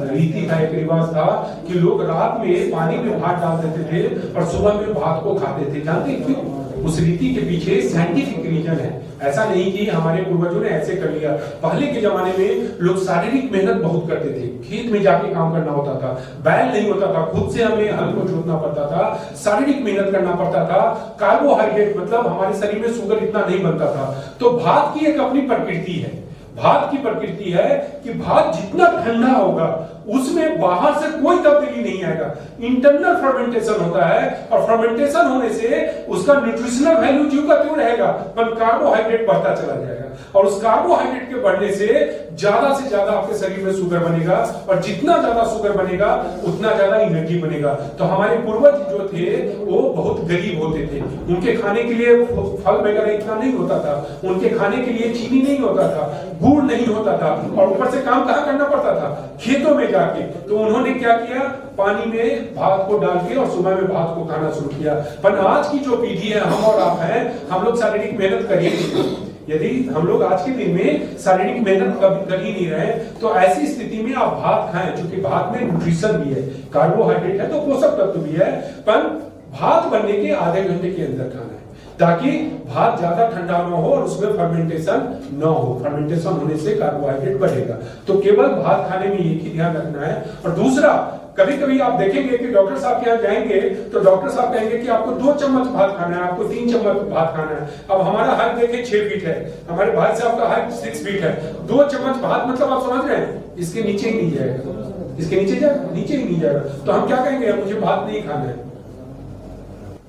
रीति था, एक रिवाज था कि लोग रात में पानी में भात डाल देते थे और सुबह में भात को खाते थे। जानते हैं क्यों? उस रीति के पीछे साइंटिफिक रीजन है। ऐसा नहीं कि हमारे पूर्वजों ने ऐसे कर लिया। पहले के जमाने में लोग शारीरिक मेहनत बहुत करते थे, खेत में जाके काम करना होता था, बैल नहीं होता था, खुद से हमें हल को जोतना पड़ता था, शारीरिक मेहनत करना पड़ता था। कार्बोहाइड्रेट मतलब हमारे शरीर में शुगर इतना नहीं बनता था। तो भात की एक अपनी प्रकृति है, भात की प्रकृति है कि भात जितना ठंडा होगा उसमें बाहर से कोई तब्दीली नहीं आएगा। इंटरनल फर्मेंटेशन होता है और फर्मेंटेशन होने से उसका न्यूट्रिशनल वैल्यू ज्यों का त्यों रहेगा, पर कार्बोहाइड्रेट बढ़ता चला जाएगा और उस कार्बोहाइड्रेट के बढ़ने से ज्यादा आपके शरीर में शुगर बनेगा और जितना ज्यादा शुगर बनेगा उतना ज्यादा एनर्जी बनेगा। तो हमारे पूर्वज जो थे वो बहुत गरीब होते थे, उनके खाने के लिए फल वगैरह इतना नहीं होता था, उनके खाने के लिए चीनी नहीं होता था, गुड़ नहीं होता था और ऊपर से काम कहाँ करना पड़ता था? खेतों में जाके। तो उन्होंने क्या किया? पानी में भात को डाल के और सुबह में भात को खाना शुरू किया। पर आज की जो पीढ़ी है, हम और आप हैं, हम लोग शारीरिक मेहनत करेंगे। यदि हम लोग आज के दिन में शारीरिक मेहनत कभी कर ही नहीं रहे तो ऐसी स्थिति में आप भात खाएं, क्योंकि भात में न्यूट्रिशन भी है, कार्बोहाइड्रेट है तो पोषक तत्व भी है, पर भात बनने के आधे घंटे के अंदर खाना है ताकि भात ज्यादा ठंडा ना हो और उसमें फर्मेंटेशन ना हो। फर्मेंटेशन होने से कार्बोहाइड्रेट बढ़ेगा। तो केवल भात खाने में एक ही ध्यान रखना है। और दूसरा, कभी कभी आप देखेंगे कि डॉक्टर साहब के यहाँ जाएंगे तो डॉक्टर साहब कहेंगे कि आपको 2 चम्मच भात खाना है, आपको 3 चम्मच भात खाना है। अब हमारा हाइट देखिए 6 फीट है, हमारे भाई साहब का हाइट 6 फीट है। 2 चम्मच भात मतलब आप समझ रहे हैं, इसके नीचे ही नहीं जाएगा, इसके नीचे जाएगा, नीचे ही नहीं जाएगा। तो हम क्या कहेंगे? मुझे भात नहीं खाना है।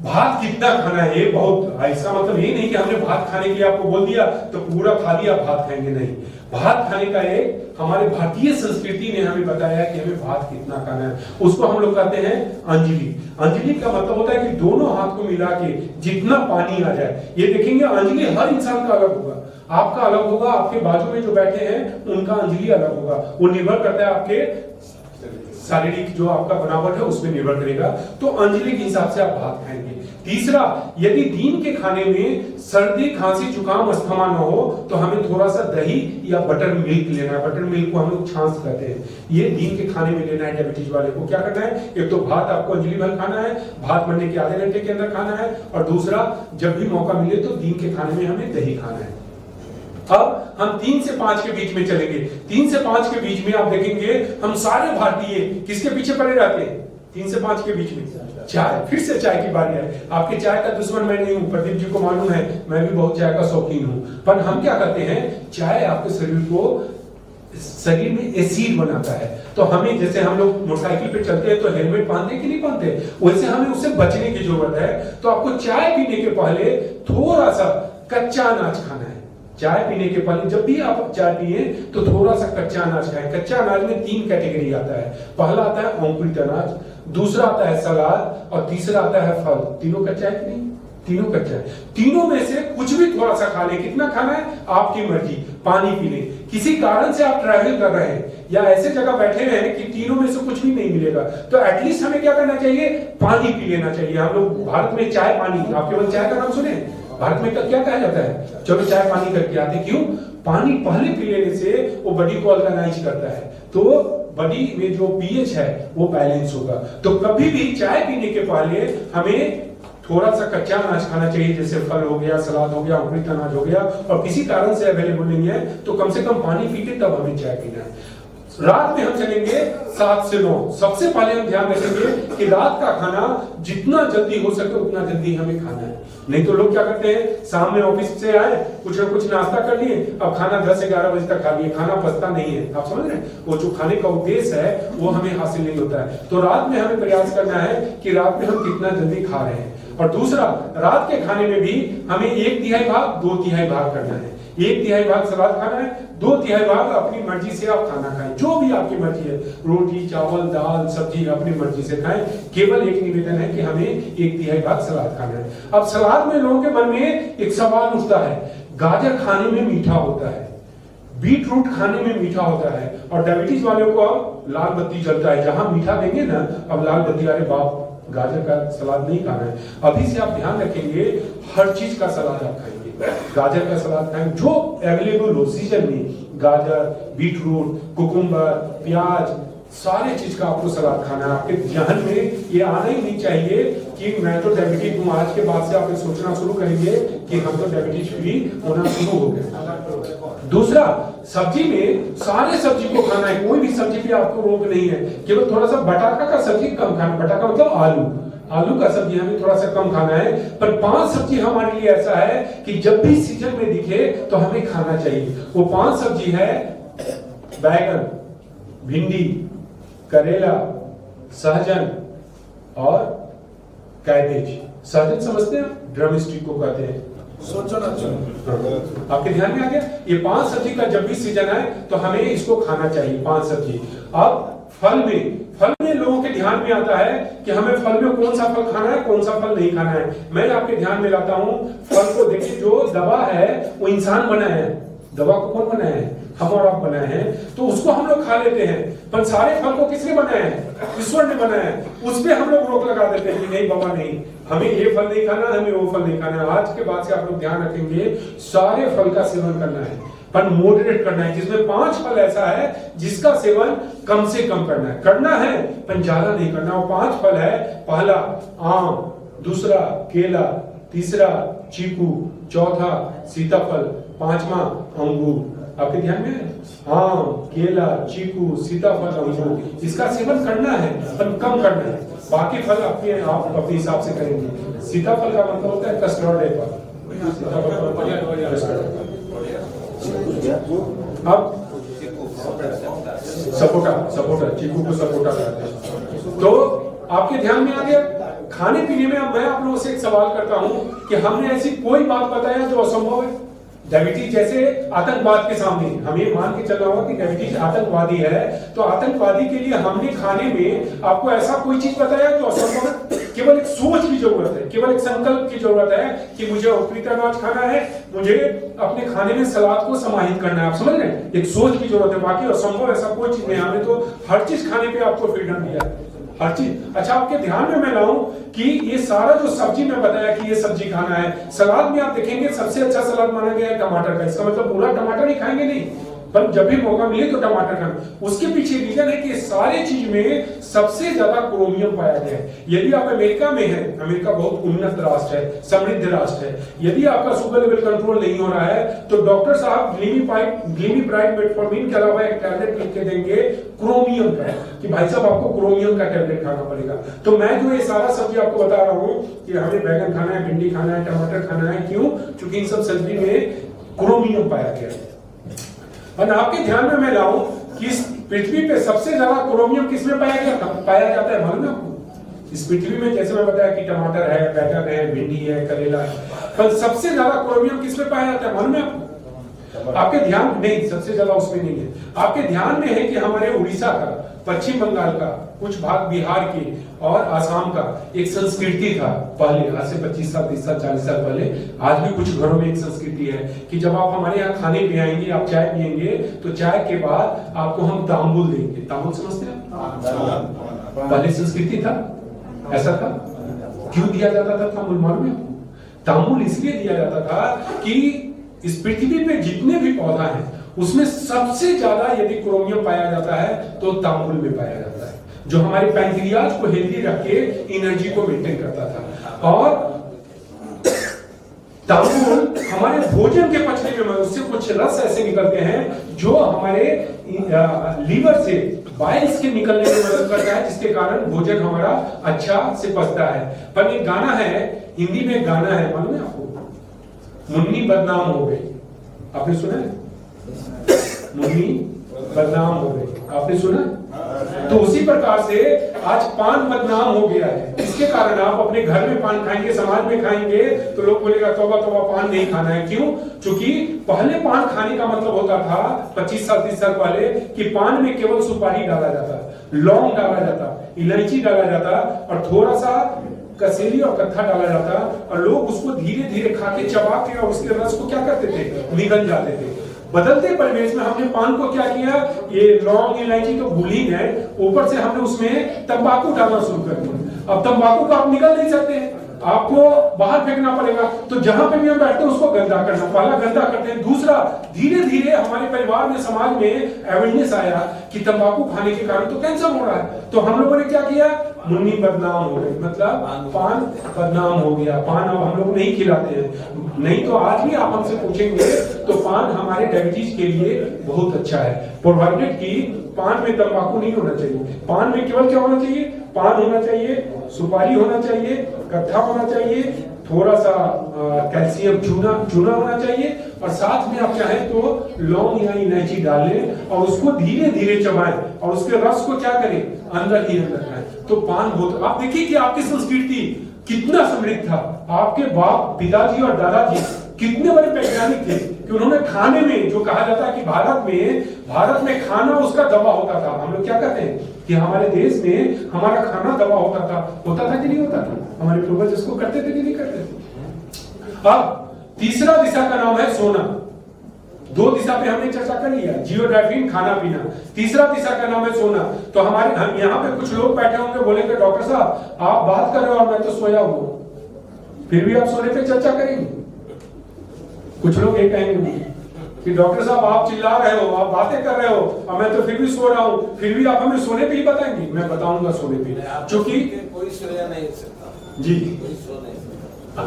भात कितना खाना है ये बहुत, इसका मतलब ये नहीं कि हमने भात खाने के लिए आपको बोल दिया तो पूरा थाली आप भात खाएंगे, नहीं। भात खाने का एक हमारे भारतीय संस्कृति ने हमें बताया कि हमें भात कितना खाना है। उसको हम लोग कहते हैं अंजलि। अंजलि का मतलब होता है कि दोनों हाथ को मिला के जितना पानी आ जाए। ये देखेंगे अंजलि हर इंसान का अलग होगा, आपका अलग होगा, आपके बाजू में जो बैठे हैं उनका अंजलि अलग होगा। वो निर्भर करता है आपके शारीरिक जो आपका बनावट है उसमें निर्भर करेगा। तो अंजलि के हिसाब से आप भात खाएंगे। तीसरा, यदि दिन के खाने में सर्दी खांसी जुकाम अस्थमा न हो तो हमें थोड़ा सा दही या बटर मिल्क लेना है। बटर मिल्क को हम लोग छाछ कहते हैं। ये दिन के खाने में लेना है। डायबिटीज वाले को क्या करना है? एक तो भात आपको अंजलि भर खाना है, भात बनने के आधे घंटे के अंदर खाना है, और दूसरा जब भी मौका मिले तो दिन के खाने में हमें दही खाना है। अब हम 3 से 5 के बीच में चलेंगे। 3 से 5 के बीच में आप देखेंगे हम सारे भारतीय किसके पीछे पड़े रहते हैं? 3 से 5 के बीच में चाय, फिर से चाय की बारी है। आपके चाय का दुश्मन मैं नहीं हूं, प्रदीप जी को मालूम है मैं भी बहुत चाय का शौकीन हूं, पर हम क्या करते हैं, चाय आपके शरीर में एसिड बनाता है। तो हमें, जैसे हम लोग मोटरसाइकिल पे चलते हैं तो हेलमेट पहनते हैं कि नहीं पहनते, वैसे हमें उससे बचने की जरूरत है। तो आपको चाय पीने के पहले थोड़ा सा कच्चा अनाज खाना है। चाय पीने के पहले जब भी आप चाय पिए तो थोड़ा सा कच्चा अनाज खाएं। कच्चा अनाज में 3 कैटेगरी आता है। पहला आता है अंकुरित अनाज, दूसरा आता है सलाद और तीसरा आता है फल। तीनों कच्चा है कि नहीं? तीनों कच्चा है। तीनों में से कुछ भी थोड़ा सा खा लें। कितना खाना है आपकी मर्जी। पानी पी लें। किसी कारण से आप ट्रैवल कर रहे हैं या ऐसे जगह बैठे हैं कि तीनों में से कुछ भी नहीं मिलेगा, तो एटलीस्ट हमें क्या करना चाहिए, पानी पी लेना चाहिए। हम लोग भारत में चाय पानी, आप केवल चाय का नाम सुने, भारत में क्या कहा जाता है, चलो चाय पानी करके आते। क्यों? पानी पहले पी लेने से वो बॉडी को ऑर्गेनाइज करता है, तो बॉडी में जो पीएच है वो बैलेंस होगा। तो कभी भी चाय पीने के पहले हमें थोड़ा सा कच्चा अनाज खाना चाहिए, जैसे फल हो गया, सलाद हो गया, अंकुरित अनाज हो गया, और किसी कारण से अवेलेबल नहीं है तो कम से कम पानी पी के तब हमें चाय पीना है। रात में हम चलेंगे 7 से 9। सबसे पहले हम ध्यान रखेंगे कि रात का खाना जितना जल्दी हो सके उतना जल्दी हमें खाना है। नहीं तो लोग क्या करते हैं, शाम में ऑफिस से आए, कुछ ना कुछ नाश्ता कर लिए, अब खाना 10-11 बजे तक खा लिए, खाना पचता नहीं है। आप समझ रहे हैं, वो जो खाने का उद्देश्य है वो हमें हासिल नहीं होता है। तो रात में हमें प्रयास करना है कि रात में हम कितना जल्दी खा रहे हैं। और दूसरा, रात के खाने में भी हमें 1/3 भाग 2/3 भाग करना है। 1/3 भाग सलाद खाना है, 2/3 भाग अपनी मर्जी से आप खाना खाएं, जो भी आपकी मर्जी है, रोटी, चावल, दाल, सब्जी अपनी मर्जी से खाएं। केवल एक निवेदन है कि हमें 1/3 भाग सलाद खाना है। अब सलाद में लोगों के मन में एक सवाल उठता है, गाजर खाने में मीठा होता है, बीट रूट खाने में मीठा होता है, और डायबिटीज वालों को अब लाल बत्ती जलता है, जहां मीठा देंगे ना अब लाल बत्ती, अरे बाप गाजर का सलाद नहीं खाना है। अभी से आप ध्यान रखेंगे, हर चीज का सलाद आप खाएंगे। गाजर का सलाद खाएं जो अवेलेबल हो सीजन में, गाजर, बीट रूट, कुकुम्बर, प्याज, सारे चीज का आपको सलाद खाना है। आपके ध्यान में ये आना ही नहीं चाहिए कि मैं तो डायबिटीज हूं। आज के बाद से आप सोचना शुरू करेंगे कि हम तो डायबिटीज फ्री होना शुरू हो गए। दूसरा, सब्जी में सारे सब्जी को खाना है, कोई भी सब्जी पे आपको रोक नहीं है। केवल थोड़ा सा बटाका का सब्जी कम खाना, बटाका मतलब आलू का सब्जी हमें थोड़ा सा कम खाना है। पर 5 सब्जी हमारे लिए ऐसा है कि जब भी सीजन में दिखे तो हमें खाना चाहिए। वो 5 सब्जी है बैगन, भिंडी, करेला, सहजन और कैबेज। सहजन समझते हैं, ड्रम स्टिक को कहते हैं। आपके ध्यान में आ गया? ये 5 सब्जी का जब भी सीजन है तो हमें इसको खाना चाहिए, 5 सब्जी। अब फल में लोगों के ध्यान में आता है कि हमें फल में कौन सा फल खाना है, कौन सा फल नहीं खाना है। मैं आपके ध्यान में लाता हूं, फल को देखिए, जो दवा है वो इंसान बनाया है। दवा को कौन बनाया है? हम और आप बनाए हैं, तो उसको हम लोग खा लेते हैं। पर सारे फल को किसने बनाया है? ईश्वर ने बनाया है। उस पे हम लोग रोक लगा देते हैं कि नहीं बाबा नहीं, हमें ये फल नहीं खाना, हमें वो फल नहीं खाना। आज के बाद से आप लोग ध्यान रखेंगे, सारे फल का सेवन करना है, पर मॉडरेट करना है। जिसमें 5 फल ऐसा है जिसका सेवन कम से कम करना है पर ज्यादा नहीं करना। वो 5 फल है, पहला आम, दूसरा केला, तीसरा चीकू, चौथा सीताफल, 5वां अंगूर। आपके ध्यान में आम, केला, चीकू, सीताफल, अंगूर, इसका सेवन करना है पर कम करना है। बाकी फल आप अपने हिसाब से करेंगे। सीताफल का मतलब होता है कस्टर्ड एप्पल। अब सपोटा, चीकू को सपोटा कहते हैं। तो आपके ध्यान में आ गया। खाने पीने में अब मैं आप लोगों से एक सवाल करता हूं कि हमने ऐसी कोई बात बताया जो असंभव है? डायबिटीज जैसे आतंकवाद के सामने हमें मान के चलना होगा कि डायबिटीज आतंकवादी है, तो आतंकवादी के लिए हमने खाने में आपको ऐसा कोई चीज बताया जो असंभव है? केवल एक सोच की जरूरत है, केवल एक संकल्प की जरूरत है कि मुझे अंकुरित अनाज खाना है, मुझे अपने खाने में सलाद को समाहित करना है। आप समझ रहे हैं? एक सोच की जरूरत है, बाकी असंभव ऐसा कोई चीज नहीं। हमने तो हर चीज खाने पे आपको फ्रीडम दिया है, हर चीज। अच्छा, आपके ध्यान में मैं लाऊं कि ये सारा जो सब्जी में बताया कि ये सब्जी खाना है, सलाद में आप देखेंगे सबसे अच्छा सलाद माना गया है टमाटर का। इसका मतलब पूरा टमाटर ही खाएंगे नहीं, पर जब भी मौका मिले तो टमाटर खाना। उसके पीछे रीजन है कि सारे चीज में सबसे ज्यादा क्रोमियम पाया गया है। यदि आप अमेरिका में है, अमेरिका बहुत उन्नत राष्ट्र है, समृद्ध राष्ट्र है, यदि आपका शुगर लेवल कंट्रोल नहीं हो रहा है तो डॉक्टर साहब ग्लिमीप्राइड मेटफॉर्मिन के अलावा एक टैबलेट लिख के देंगे क्रोमियम का, कि भाई साहब आपको क्रोमियम का टैबलेट खाना पड़ेगा। तो मैं जो ये सारा सब्जी आपको बता रहा हूँ कि हमें बैगन खाना है, भिंडी खाना है, टमाटर खाना है, क्यों? क्योंकि इन सब सब्जी में क्रोमियम पाया गया है। और आपके ध्यान में मैं लाऊं कि इस पृथ्वी पे सबसे ज्यादा क्रोमियम किसमें पाया जाता है मालूम है आपको? इस पृथ्वी में जैसे मैं बताया कि टमाटर है, बैगन है, भिंडी है, करेला है, पर सबसे ज्यादा क्रोमियम किसमें पाया जाता है मालूम है आपको? आपके ध्यान नहीं, सबसे ज्यादा उसमें नहीं है। आपके ध्यान में है कि हमारे उड़ीसा का, पश्चिम बंगाल का, कुछ भाग बिहार के और आसाम का एक संस्कृति था पहले, आज से 25 साल 30 साल 40 साल पहले। आज भी कुछ घरों में एक संस्कृति है कि जब आप हमारे यहाँ खाने पे आएंगे, आप चाय पिएंगे तो चाय के बाद आपको हम तांबुल देंगे। तांबुल समझते हैं? पहले संस्कृति था, ऐसा था। क्यों दिया जाता था तांबुल मालूम है? तांबुल इसलिए दिया जाता था कि इस पृथ्वी पे जितने भी पौधा हैं उसमें सबसे ज्यादा यदि क्रोमियम पाया जाता है तो तांबुल में पाया जाता है, जो हमारे पैंक्रियाज को हेल्दी रख के एनर्जी को मेंटेन करता था। और तांबुल हमारे भोजन के पचने में उससे कुछ रस ऐसे निकलते हैं जो हमारे लीवर से बाइल्स के निकलने में मदद करता है, जिसके कारण भोजन हमारा अच्छा से पचता है। पर एक गाना है, हिंदी में एक गाना है मालूम है आपको? मुन्नी बदनाम हो गई, आपने सुना है? मुन्नी बदनाम हो गई, आपने सुना? तो उसी प्रकार से आज पान बदनाम हो गया है। इसके कारण आप अपने घर में पान खाएंगे, समाज में खाएंगे तो लोग बोलेगा तौबा तौबा पान नहीं खाना है। क्यों? क्योंकि पहले पान खाने का मतलब होता था 25 साल 30 साल पहले कि पान में केवल सुपारी डाला जाता, लौंग डाला जाता, इलायची डाला जाता और थोड़ा सा कसेली और कत्था डाला जाता, और लोग उसको धीरे धीरे खा के चबा के और उसके रस को क्या करते थे? निगल जाते थे। बदलते परिवेश में हमने पान को क्या किया? ये लौंग इलायची तो भूल ही गए, ऊपर से हमने उसमें तंबाकू डालना शुरू कर दिया। अब तंबाकू को आप निगल नहीं सकते, आपको बाहर फेंकना पड़ेगा। तो जहां पे भी हम बैठते हैं उसको गंदा करना, पहला गंदा करते हैं। दूसरा, धीरे धीरे हमारे परिवार में, समाज में अवेयरनेस आया कि तंबाकू खाने के कारण तो कैंसर हो रहा है। तो हम लोगों ने क्या किया? मुन्नी बदनाम हो गई, मतलब पान बदनाम हो गया। पान अब हम लोग नहीं खिलाते हैं। नहीं तो आज भी आप हमसे पूछेंगे तो पान हमारे डायबिटीज के लिए बहुत अच्छा है। प्रोवाइडेड की पान में तंबाकू नहीं होना चाहिए। पान में केवल क्या होना चाहिए? पान होना चाहिए, सुपारी होना चाहिए, कत्था होना चाहिए, थोड़ा सा कैल्शियम चूना होना चाहिए, और साथ में आप चाहें तो लौंग या इलायची डाल लें और उसको धीरे धीरे चबाएं और उसके रस को क्या करें? अंदर ही अंदर खाएं। तो पान बहुत, आप देखिए कि आपकी संस्कृति कितना समृद्ध था। आपके बाप, पिताजी और दादाजी कितने बड़े वैज्ञानिक थे कि उन्होंने खाने में, जो कहा जाता है कि भारत में खाना उसका दवा होता था। हम लोग क्या कहते हैं कि हमारे देश में हमारा खाना दवा होता था कि नहीं होता था? हमारे पूर्वज इसको करते थे कि नहीं करते थे? अब तीसरा दिशा का नाम है सोना। दो दिशा पे हमने चर्चा कर लिया, जियोडाइफिन, खाना पीना। तीसरा दिशा का नाम है सोना। तो हम यहाँ पे कुछ लोग बैठे होंगे, बोलेंगे डॉक्टर साहब आप बात कर रहे हो और मैं तो सोया हूं, फिर भी आप सोने पे चर्चा करेंगे। कुछ लोग ये कहेंगे कि डॉक्टर साहब आप चिल्ला रहे हो, आप बातें कर रहे हो और मैं तो फिर भी सो रहा हूं, फिर भी आप हमें सोने पे ही बताएंगे। मैं बताऊंगा सोने पे, क्योंकि कोई सोया नहीं सकता जी। कोई सो नहीं सकता।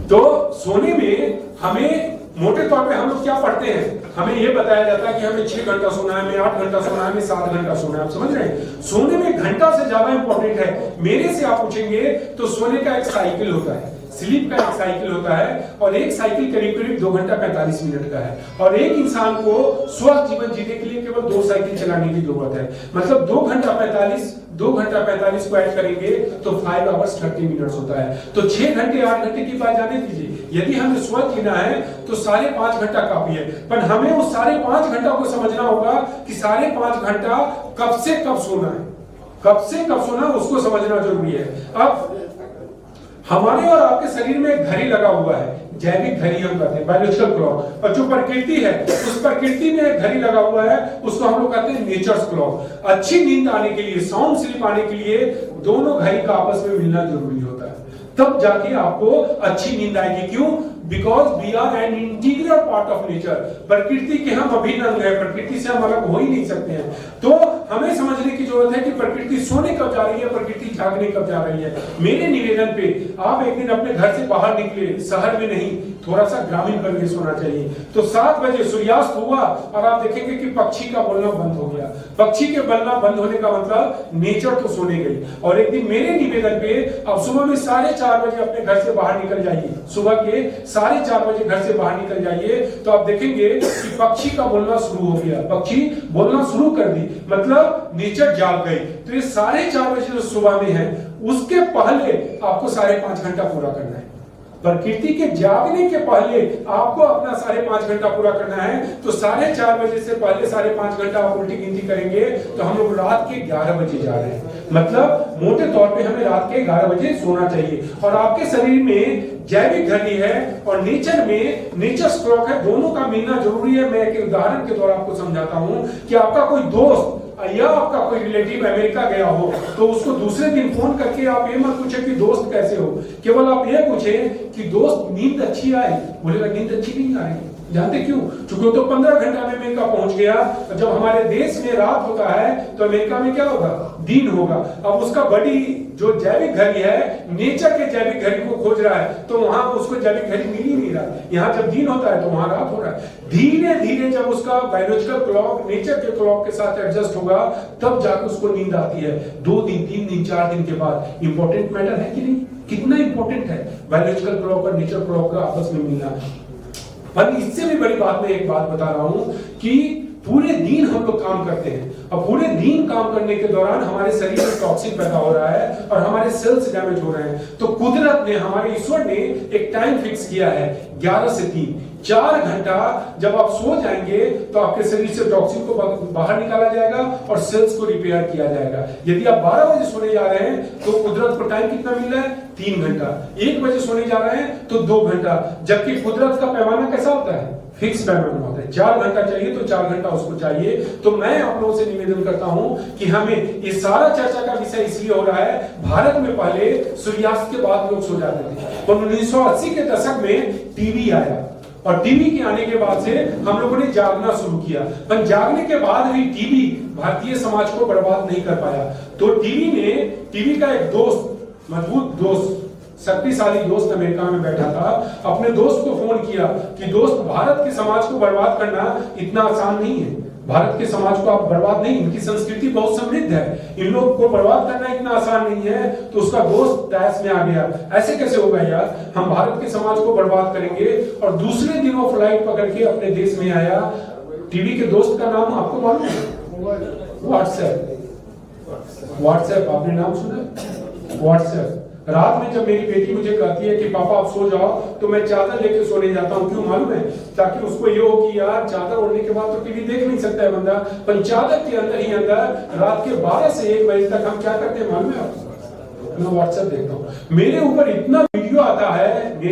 तो सोने में हमें मोटे तौर पे हम लोग क्या पढ़ते हैं? हमें यह बताया जाता है कि हमें 6 घंटा सोना है, हमें 8 घंटा सोना है, हमें 7 घंटा सोना है। आप समझ रहे हैं? सोने में घंटा से ज्यादा इंपॉर्टेंट है। मेरे से आप पूछेंगे तो सोने का एक साइकिल होता है, स्लीप का एक साइकिल होता है, और एक साइकिल करीब करीब 2 घंटा 45 मिनट का है। और एक इंसान को स्वस्थ जीवन जीने के लिए केवल 2 साइकिल चलाने की जरूरत है। मतलब 2 घंटा 45 को ऐड करेंगे तो 5 आवर्स 30 मिनट्स होता है। तो 6 घंटे 8 घंटे की बात जाने दीजिए। यदि हमें स्वस्थ जीना है तो 5.5 घंटा काफी है। पर हमें उस 5.5 घंटा को समझना होगा कि 5.5 घंटा कब से कब सोना है, कब से कब सोना है, उसको समझना जरूरी है। अब हमारे और आपके शरीर में एक घड़ी लगा हुआ है, जैविक घड़ी हम कहते हैं, बायोलॉजिकल क्लॉक। और जो प्रकृति है उस प्रकृति में एक घड़ी लगा हुआ है, उसको हम लोग कहते हैं नेचर्स क्लॉक। अच्छी नींद आने के लिए, साउंड स्लीप आने के लिए दोनों घड़ी का आपस में मिलना जरूरी होता है, तब जाके आपको अच्छी नींद आएगी। क्यों? Because we are an integral part of nature. प्रकृति के हम अभिन्न अंग है, प्रकृति से हम अलग हो ही नहीं सकते हैं। तो हमें समझने की जरूरत है कि प्रकृति सोने कब जा रही है, प्रकृति जागने कब जा रही है। मेरे निवेदन पे आप एक दिन अपने घर से बाहर निकले, शहर में नहीं, थोड़ा सा ग्रामीण परिवेश होना चाहिए। तो 7 बजे सूर्यास्त हुआ और आप देखेंगे कि पक्षी का बोलना बंद हो गया। पक्षी के बोलना बंद होने का मतलब नेचर तो सोने गई। और एक दिन मेरे निवेदन पे अब सुबह में 4:30 बजे अपने घर से बाहर निकल जाइए, सुबह के 4:30 बजे घर से बाहर निकल जाइए, तो आप देखेंगे कि पक्षी का बोलना शुरू हो गया, पक्षी बोलना शुरू कर दी, मतलब नेचर जाग गई। तो ये 4:30 बजे जो सुबह में है, उसके पहले आपको 5.5 घंटा पूरा करना है। प्रकृति के जागने के पहले आपको अपना 5.5 घंटा पूरा करना है। तो 4:30 बजे से पहले 5.5 घंटा आप उल्टी गिनती करेंगे तो हम लोग रात के 11 बजे जा रहे हैं। मतलब मोटे तौर पे हमें रात के 11 बजे सोना चाहिए। और आपके शरीर में जैविक घड़ी है और नेचर में नेचर क्लॉक है, दोनों का मिलना जरूरी है। मैं एक उदाहरण के द्वारा आपको समझाता हूं कि आपका कोई दोस्त या आपका कोई रिलेटिव अमेरिका गया हो, तो उसको दूसरे दिन फोन करके आप ये मत पूछे कि दोस्त कैसे हो, केवल आप ये पूछे कि दोस्त नींद अच्छी आई। बोलेगा नींद अच्छी नहीं आई। जानते क्यों? चूंकि तो 15 घंटा में अमेरिका पहुंच गया। जब हमारे देश में रात होता है तो अमेरिका में क्या होगा? दिन होगा। अब उसका बॉडी जो जैविक घड़ी है, नेचर के जैविक घड़ी को खोज रहा है, तो वहां उसको जैविक घड़ी मिल ही नहीं रहा। यहाँ जब दिन होता है तो वहां रात हो रहा है। धीरे धीरे जब उसका बायोलॉजिकल क्लॉक नेचर के क्लॉक के साथ एडजस्ट होगा, तब जाकर उसको नींद आती है। 2 दिन, 3 दिन, 4 दिन के बाद। इंपॉर्टेंट मैटर है कि नहीं? कितना इंपॉर्टेंट है बायोलॉजिकल क्लॉक और नेचर क्लॉक का आपस में मिलना। पर इससे भी बड़ी बात, मैं एक बात बता रहा हूं कि पूरे दिन हम लोग काम करते हैं। अब पूरे दिन काम करने के दौरान हमारे शरीर में टॉक्सिन पैदा हो रहा है और हमारे सेल्स डैमेज हो रहे हैं। तो कुदरत ने, हमारे ईश्वर ने एक टाइम फिक्स किया है 11 से 3, 4 घंटा जब आप सो जाएंगे तो आपके शरीर से टॉक्सिन को बाहर निकाला जाएगा और सेल्स को रिपेयर किया जाएगा। यदि आप 12 बजे सोने जा रहे हैं तो कुदरत को टाइम कितना मिल रहा है? 3 घंटा। 1 बजे सोने जा रहे हैं तो 2 घंटा। जबकि कुदरत का पैमाना कैसा होता है? फिक्स पैमाना होता है। 4 घंटा चाहिए तो 4 घंटा उसको चाहिए। तो मैं आप लोगों से निवेदन करता हूं कि हमें ये सारा चर्चा का विषय इसलिए हो रहा है, भारत में पहले सूर्यास्त के बाद लोग सो जाते थे। तो 1980 के दशक में टीवी आया और टीवी के आने के बाद से हम लोगों ने जागना शुरू किया। पर जागने के बाद भी टीवी भारतीय समाज को बर्बाद नहीं कर पाया। तो टीवी का एक दोस्त, मजबूत दोस्त, शक्तिशाली दोस्त अमेरिका में बैठा था, अपने दोस्त को फोन किया कि दोस्त, भारत के समाज को बर्बाद करना इतना आसान नहीं है। भारत के समाज को आप बर्बाद नहीं, इनकी संस्कृति बहुत समृद्ध है, इन लोग को बर्बाद करना इतना आसान नहीं है। तो उसका दोस्त तैस में आ गया, ऐसे कैसे होगा यार, हम भारत के समाज को बर्बाद करेंगे। और दूसरे दिन वो फ्लाइट पकड़ के अपने देश में आया। टीवी के दोस्त का नाम आपको मालूम है? व्हाट्सएप, आपने नाम सुना? व्हाट्सएप। रात में जब मेरी बेटी मुझे कहती है कि पापा आप सो जाओ, तो मैं चादर लेके सोने जाता हूँ। क्यों मालूम है? ताकि उसको ये हो कि यार चादर ओढ़ने के बाद तो टीवी देख नहीं सकता है बंदा, पर चादर के अंदर ही अंदर रात के 12 से 1 बजे तक हम क्या करते हैं मालूम है आपको? मैं व्हाट्सएप देखता हूँ। मेरे ऊपर इतना वीडियो आता है कि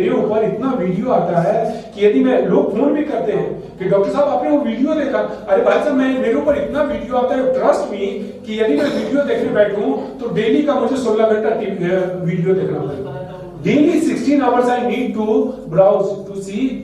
यदि मैं, लोग फोन भी करते हैं कि डॉक्टर साहब आपने वो वीडियो देखा? अरे भाई साहब, मेरे ऊपर इतना वीडियो आता है, ट्रस्ट मी, कि यदि मैं वीडियो देखने बैठूं तो डेली का मुझे 16 घंटा वीडियो देखना पड़ेगा। Daily 16 hours I need to browse,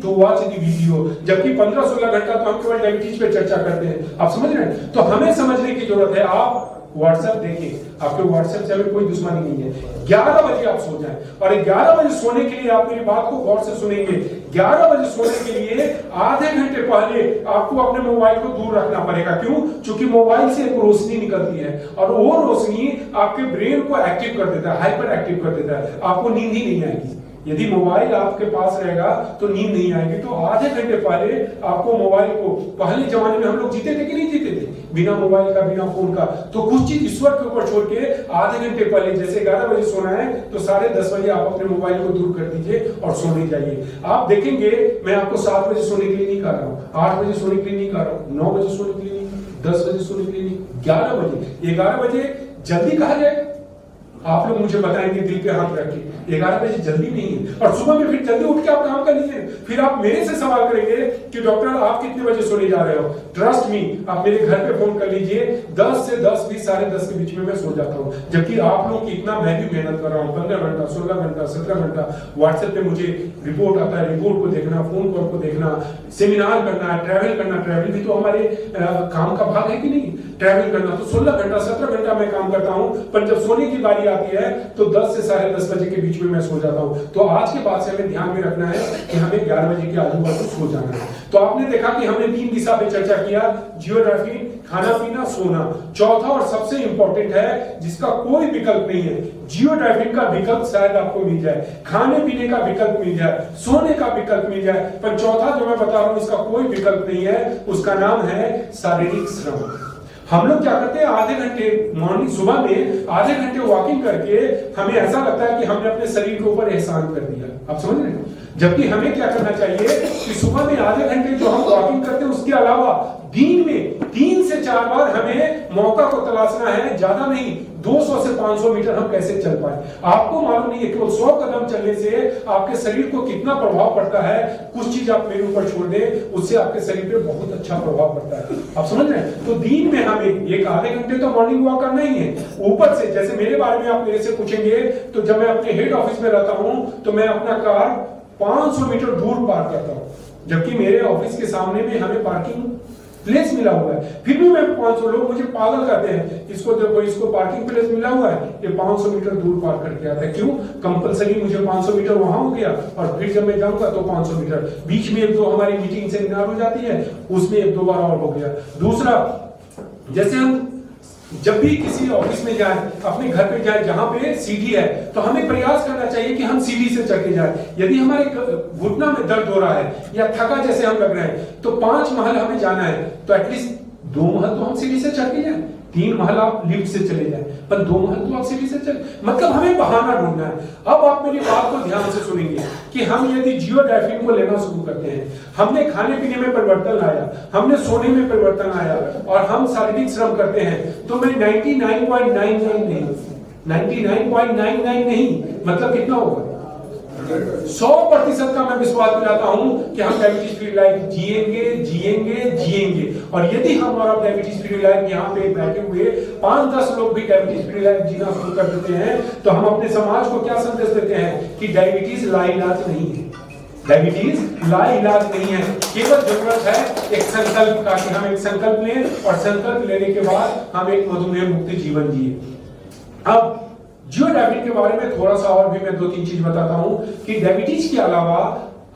to watch the video. जबकि 15-16 घंटा तो हम केवल डायबिटीज पे चर्चा करते हैं। आप समझ रहे हैं? तो हमें समझने की जरूरत है। आप व्हाट्सएप देखिए, आपके व्हाट्सएप से हमें कोई दुश्मनी नहीं है। 11 बजे आप सो जाएं, और 11 बजे सोने के लिए आप मेरी बात को गौर से सुनेंगे। 11 बजे सोने के लिए आधे घंटे पहले आपको अपने मोबाइल को दूर रखना पड़ेगा। क्यों? क्योंकि मोबाइल से एक रोशनी निकलती है और वो रोशनी आपके ब्रेन को एक्टिव कर देता है, हाइपर एक्टिव कर देता है। आपको नींद ही नहीं आएगी। यदि मोबाइल आपके पास रहेगा तो नींद नहीं आएगी। तो आधे घंटे पहले आपको मोबाइल को, पहले जमाने में हम लोग जीते थे कि नहीं जीते थे बिना मोबाइल का, बिना फोन का, तो कुछ चीज ईश्वर के ऊपर छोड़ के आधे घंटे पहले, जैसे 11 बजे सोना है तो 10:30 बजे आप अपने मोबाइल को दूर कर दीजिए और सोने जाइए। आप देखेंगे मैं आपको 7 बजे सोने के लिए नहीं कह रहा हूँ, 8 बजे सोने के लिए नहीं कह रहा हूँ, 9 बजे सोने के लिए नहीं, 10 बजे सोने के लिए नहीं, 11 बजे। 11 बजे जल्दी कहा जाए, आप लोग मुझे बताएंगे दिल पे हाथ रख के 11 बजे जल्दी नहीं है, और सुबह में फिर जल्दी उठ के आप काम कर लीजिए। फिर आप मेरे से सवाल करेंगे कि डॉक्टर आप कितने बजे सोने जा रहे हो। ट्रस्ट मी, आप मेरे घर पे फोन कर लीजिए, 10 से 10, 20, साढ़े 10 के बीच में मैं सो जाता हूँ। जबकि आप लोग इतना मैं भी मेहनत कर रहा हूँ, 15 घंटा, 16 घंटा, 17 घंटा व्हाट्सएप पे मुझे रिपोर्ट आता है, रिपोर्ट को देखना, फोन कॉल को देखना, सेमिनार करना, ट्रैवल करना। ट्रैवल भी तो हमारे काम का भाग है कि नहीं? ट्रैवल करना तो 16 घंटा 17 घंटा मैं काम करता हूं, पर जब सोने की बारी आती है तो 10 से साढ़े 10 बजे के बीच में मैं सो जाता हूं। तो आज के बाद से हमें ध्यान में रखना है कि हमें 11 बजे के आजू बाजू सो जाना है। तो आपने देखा कि हमने 3 दिशा पे चर्चा किया, जियोग्राफी, खाना पीना, सोना। चौथा और सबसे इंपॉर्टेंट है जिसका कोई विकल्प नहीं है, जियोग्राफी का विकल्प शायद आपको मिल जाए, खाने पीने का विकल्प मिल जाए, सोने का विकल्प मिल जाए, पर चौथा जो मैं बता रहा हूं इसका कोई विकल्प नहीं है, उसका नाम है शारीरिक श्रम। हम लोग क्या करते हैं, आधे घंटे मॉर्निंग सुबह में आधे घंटे वॉकिंग करके हमें ऐसा लगता है कि हमने अपने शरीर के ऊपर एहसान कर दिया। आप समझ रहे हैं? जबकि हमें क्या करना चाहिए कि सुबह में आधे घंटे जो हम वॉकिंग करते हैं उसके अलावा दिन में 3 से 4 बार हमें मौका को तलाशना है, ज्यादा नहीं, 200 से 500 मीटर हम कैसे चल पाए। आपको मालूम नहीं है केवल 100 कदम चलने से आपके शरीर को कितना प्रभाव पड़ता है। कुछ चीज आप मेरे ऊपर छोड़ दें, उससे आपके शरीर पे बहुत अच्छा प्रभाव पड़ता है। आप समझ रहे हैं? तो दिन में हमें एक आधे घंटे तो मॉर्निंग वॉक करना ही है। ऊपर से जैसे मेरे बारे में आप मेरे से पूछेंगे तो जब मैं अपने हेड ऑफिस में रहता हूं तो मैं अपना कार 500 मीटर दूर पार्क करता हूं, जबकि मेरे ऑफिस के सामने में हमें पार्किंग प्लेस मिला हुआ है। फिर भी मैं 500, लोग मुझे पागल कहते हैं, इसको देखो इसको पार्किंग प्लेस मिला हुआ है, ये 500 मीटर दूर पार्क करके आता है। क्यों? कंपलसरी मुझे 500 मीटर वहां हो गया, और फिर जब मैं जाऊंगा तो 500 मीटर। बीच में 1-2 हमारी मीटिंग सेमिनार हो जाती है, उसमें 1-2 बार और हो गया। दूसरा, जैसे हम जब भी किसी ऑफिस में जाएं, अपने घर पे जाएं जहां पे सीढ़ी है, तो हमें प्रयास करना चाहिए कि हम सीढ़ी से चढ़ के जाएं। यदि हमारे घुटना में दर्द हो रहा है या थका जैसे हम लग रहे हैं तो 5 महल हमें जाना है, तो एटलीस्ट 2 महल तो हम सीढ़ी से चढ़ के जाएं। 3 महल आप लिफ्ट से चले जाएं, पर 2 महल तो आप सीढ़ी से चले। मतलब हमें बहाना ढूंढना है। अब आप मेरी बात को ध्यान से सुनेंगे कि हम यदि जियोग्राफी को लेना शुरू करते हैं, हमने खाने पीने में परिवर्तन लाया, हमने सोने में परिवर्तन लाया, और हम शारीरिक श्रम करते हैं, तो मैं 99.99 नहीं, मतलब कितना होगा, 100% का मैं विश्वास दिलाता हूं कि हम डायबिटीज फ्री लाइफ जिएंगे। और यदि हमारा डायबिटीज फ्री लाइफ यहाँ पे बैठे हुए 5-10 लोग भी डायबिटीज फ्री लाइफ जीना शुरू कर देते हैं, तो हम अपने समाज को क्या संदेश देते हैं कि डायबिटीज लाइलाज नहीं है। डायबिटीज लाइलाज नहीं है, केवल जरूरत है एक संकल्प का कि हम एक संकल्प लें, और संकल्प लेने के बाद हम एक मधुमेह मुक्त जीवन जिए। अब जियोग्राफी के बारे में थोड़ा सा और भी मैं 2-3 चीज बताता हूं कि डायबिटीज के अलावा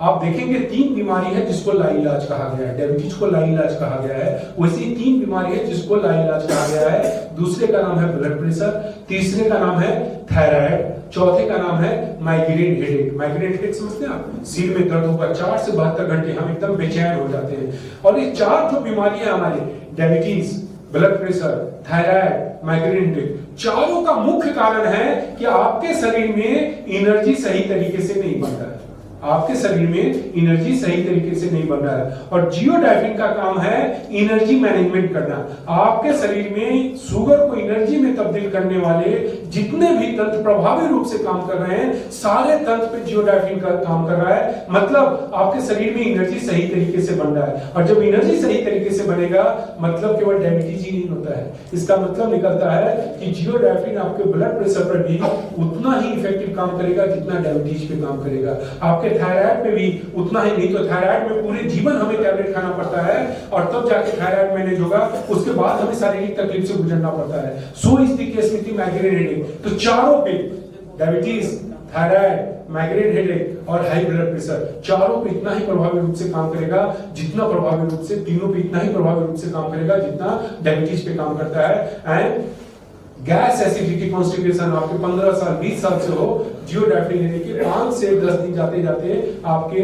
आप देखेंगे 3 बीमारी है जिसको लाइलाज कहा गया है। डायबिटीज को लाइलाज कहा गया है, वैसे 3 बीमारी है जिसको लाइलाज कहा गया है। दूसरे का नाम है ब्लड प्रेशर, तीसरे का नाम है थायराइड, चौथे का नाम है माइग्रेन हेडेक। माइग्रेन हेडेक समझते हैं आप? सिर में दर्द होगा 4 से 72 घंटे हम एकदम बेचैन हो जाते हैं। और ये 4 जो बीमारी है हमारी, diabetes, blood pressure, thyroid, migraine headache, चारों का मुख्य कारण है कि आपके शरीर में एनर्जी सही तरीके से नहीं बन रहा है। आपके शरीर में एनर्जी सही तरीके से नहीं बन रहा है, और जियोडाइफिन का काम है एनर्जी मैनेजमेंट करना। आपके शरीर में शुगर को एनर्जी में तब्दील करने वाले जितने भी तंत्र प्रभावी रूप से काम कर रहे हैं, सारे तंत्र पे जियोडाइफिन का काम कर रहा है। मतलब आपके शरीर में एनर्जी सही तरीके से बन रहा है, और जब एनर्जी सही तरीके से बनेगा मतलब केवल डायबिटीज ही नहीं होता है, इसका मतलब निकलता है कि जियोडाइफिन आपके ब्लड प्रेशर पर भी उतना ही इफेक्टिव काम करेगा जितना डायबिटीज पे काम करेगा। आपके थायराइड पे भी उतना ही, नहीं तो थायराइड में पूरे जीवन हमें टैबलेट खाना पड़ता है, और तब जाके थायराइड मैनेज होगा, उसके बाद हमें शारीरिक तकलीफ से गुजरना पड़ता है। So is the case with migraine headache. तो चारों पे, डायबिटीज, थायराइड, माइग्रेन हेडेक और हाई ब्लड प्रेशर, चारों पे इतना ही प्रभावी रूप से काम करेगा जितना प्रभावी रूप से, तीनों पे इतना ही प्रभावी रूप से काम करेगा जितना डायबिटीज पे काम करता है। एंड गैस एसिडिटी कॉन्स्टिपेशन आपके 15 साल 20 साल से हो, जियोडाइफिन लेने के 5 से 10 दिन जाते जाते आपके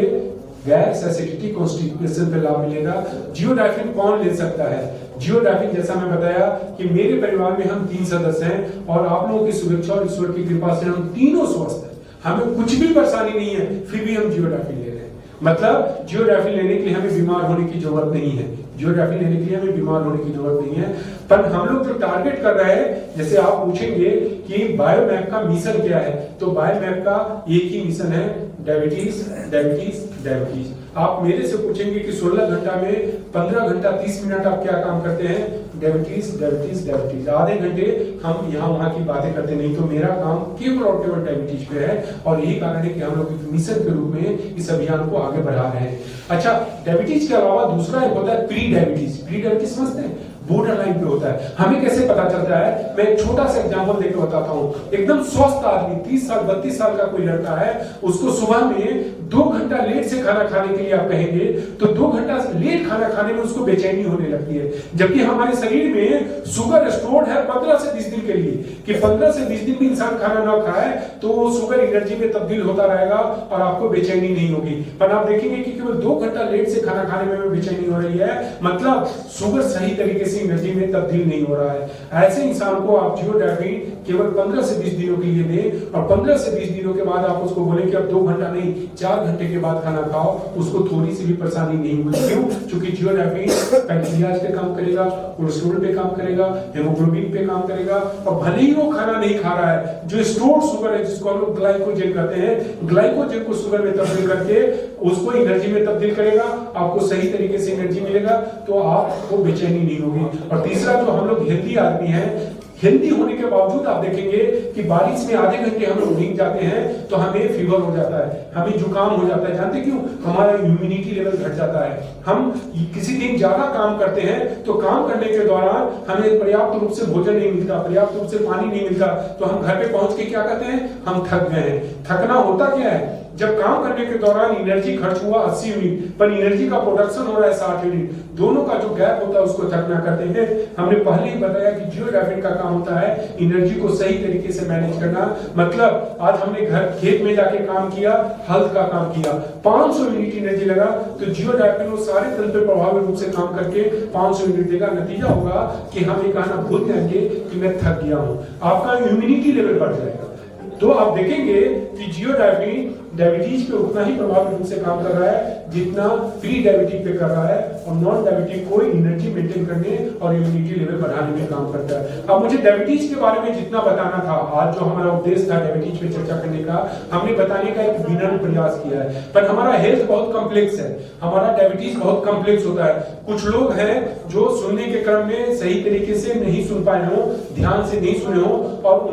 गैस एसिडिटी कॉन्स्टिपेशन पे लाभ मिलेगा। जियोडाइफिन कौन ले सकता है? जियोडाइफिन जैसा मैं बताया कि मेरे परिवार में हम 3 सदस्य हैं, और आप लोगों की शुभेच्छा और ईश्वर की कृपा से हम तीनों स्वस्थ हैं, हमें कुछ भी परेशानी नहीं है, फिर भी हम जियोडाइफिन ले रहे हैं। मतलब जियोग्राफी लेने के लिए हमें बीमार होने की जरूरत नहीं है, जियोग्राफी लेने के लिए हमें बीमार होने की जरूरत नहीं है। पर हम लोग जो टारगेट कर रहे हैं, जैसे आप पूछेंगे कि बायोमैप का मिशन क्या है, तो बायोमैप का एक ही मिशन है, डायबिटीज डायबिटीज डायबिटीज। आप मेरे से पूछेंगे कि 16 घंटा में 15 घंटा 30 मिनट आप क्या काम करते हैं, डायबिटीज डायबिटीज डायबिटीज। आधे घंटे हम यहाँ वहाँ की बातें करते नहीं, तो मेरा काम केवल और केवल डायबिटीज पे है, और यही कारण है कि हम लोग एक मिशन के रूप में इस अभियान को आगे बढ़ा रहे हैं। अच्छा, डायबिटीज के अलावा दूसरा एक होता है प्री डायबिटीज। प्री डायबिटीज समझते हैं, बॉर्डर लाइन पे होता है। हमें कैसे पता चलता है, मैं एक छोटा सा एग्जांपल देकर बताता हूँ। एकदम स्वस्थ आदमी 30 साल 32 साल का कोई लड़का है, उसको सुबह में 2 घंटा लेट से खाना खाने के लिए आप कहेंगे तो 2 घंटा लेट खाना खाने में उसको बेचैनी होने लगती है, जबकि हमारे शरीर में शुगर स्टोर्ड है 15 से 20 दिन के लिए, कि 15 से 20 दिन भी इंसान खाना ना खाए तो वो शुगर एनर्जी में तब्दील होता रहेगा और आपको बेचैनी नहीं होगी। पर आप देखेंगे कि केवल 2 घंटा लेट से खाना खाने में बेचैनी हो रही है, मतलब शुगर सही तरीके से एनर्जी में तब्दील नहीं हो रहा है। ऐसे इंसान को आप जियोग्राफी केवल 15 से 20 दिनों के लिए दें, और 15 से 20 दिनों के बाद आप उसको बोले कि अब 2 घंटा नहीं 4 घंटे के बाद खाना खाओ, उसको थोड़ी सी भी परेशानी नहीं होगी। क्यों? क्योंकि जियोग्राफी पैंक्रियाज पे काम करेगा, कोलेस्ट्रॉल पे काम करेगा, हेमोग्लोबिन पे काम करेगा, और भले ही वो खाना नहीं खा रहा है, जो स्टोर्ड शुगर है जिसको हम लोग ग्लाइकोजन कहते हैं, ग्लाइकोजन को शुगर में तब्दील करके उसको एनर्जी में तब्दील करेगा, आपको सही तरीके से एनर्जी मिलेगा, तो आपको बेचैनी नहीं होगी। और तीसरा, जो हम लोग हेल्दी आदमी हैं, हेल्दी होने के बावजूद आप देखेंगे कि बारिश में आधे घंटे हम लोग भीग जाते हैं तो हमें फीवर हो जाता है, हमें जुकाम हो जाता है। जानते क्यों? हमारा इम्यूनिटी लेवल घट जाता है। हम किसी दिन ज्यादा काम करते हैं तो काम करने के दौरान हमें पर्याप्त रूप से भोजन नहीं मिलता, पर्याप्त रूप से पानी नहीं मिलता, तो हम घर पे पहुंच के क्या कहते हैं, हम थक गए हैं। थकना होता क्या है, जब काम करने के दौरान एनर्जी खर्च हुआ 80 यूनिट, पर एनर्जी का प्रोडक्शन हो रहा है 60 यूनिट, दोनों का जो गैप होता है उसको थकना कहते हैं। हमने पहले ही बताया कि जियोग्राफी का काम होता है एनर्जी को सही तरीके से मैनेज करना। मतलब आज हमने घर खेत में जाके काम किया, हल का काम किया, 500 यूनिट एनर्जी लगा, तो जियोग्राफी वो सारे तल पे प्रभावी रूप से काम करके 500 यूनिट देगा। नतीजा होगा कि हम ये कहना भूल जाएंगे कि मैं थक गया हूं, आपका इम्यूनिटी लेवल बढ़ जाएगा। तो आप देखेंगे कि जियोग्राफी डायबिटीज पे उतना ही प्रभावी रूप से काम कर रहा है जितना प्री डायबिटिक पे कर रहा है, और नॉन डायबिटिक को एनर्जी मेंटेन करने और इम्यूनिटी लेवल बढ़ाने में काम करता है। अब मुझे डायबिटीज के बारे में जितना बताना था, आज जो हमारा उद्देश्य था डायबिटीज पे चर्चा करने का, हमने बताने का एक विनम्र प्रयास किया है। पर हमारा हेल्थ बहुत कॉम्प्लेक्स है, हमारा डायबिटीज बहुत कॉम्प्लेक्स होता है। कुछ लोग हैं जो सुनने के क्रम में सही तरीके से नहीं सुन पाए हो, ध्यान से नहीं सुने हो, और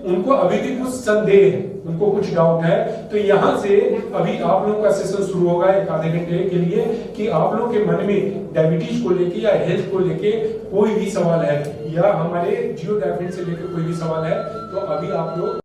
उनको अभी भी कुछ संदेह है, उनको कुछ डाउट है। तो यहाँ से अभी आप लोगों का सेशन शुरू होगा एक आधे घंटे के लिए, कि आप लोग के मन में डायबिटीज को लेके या हेल्थ को लेके कोई भी सवाल है, या हमारे जियोग्राफी से लेकर कोई भी सवाल है, तो अभी आप लोग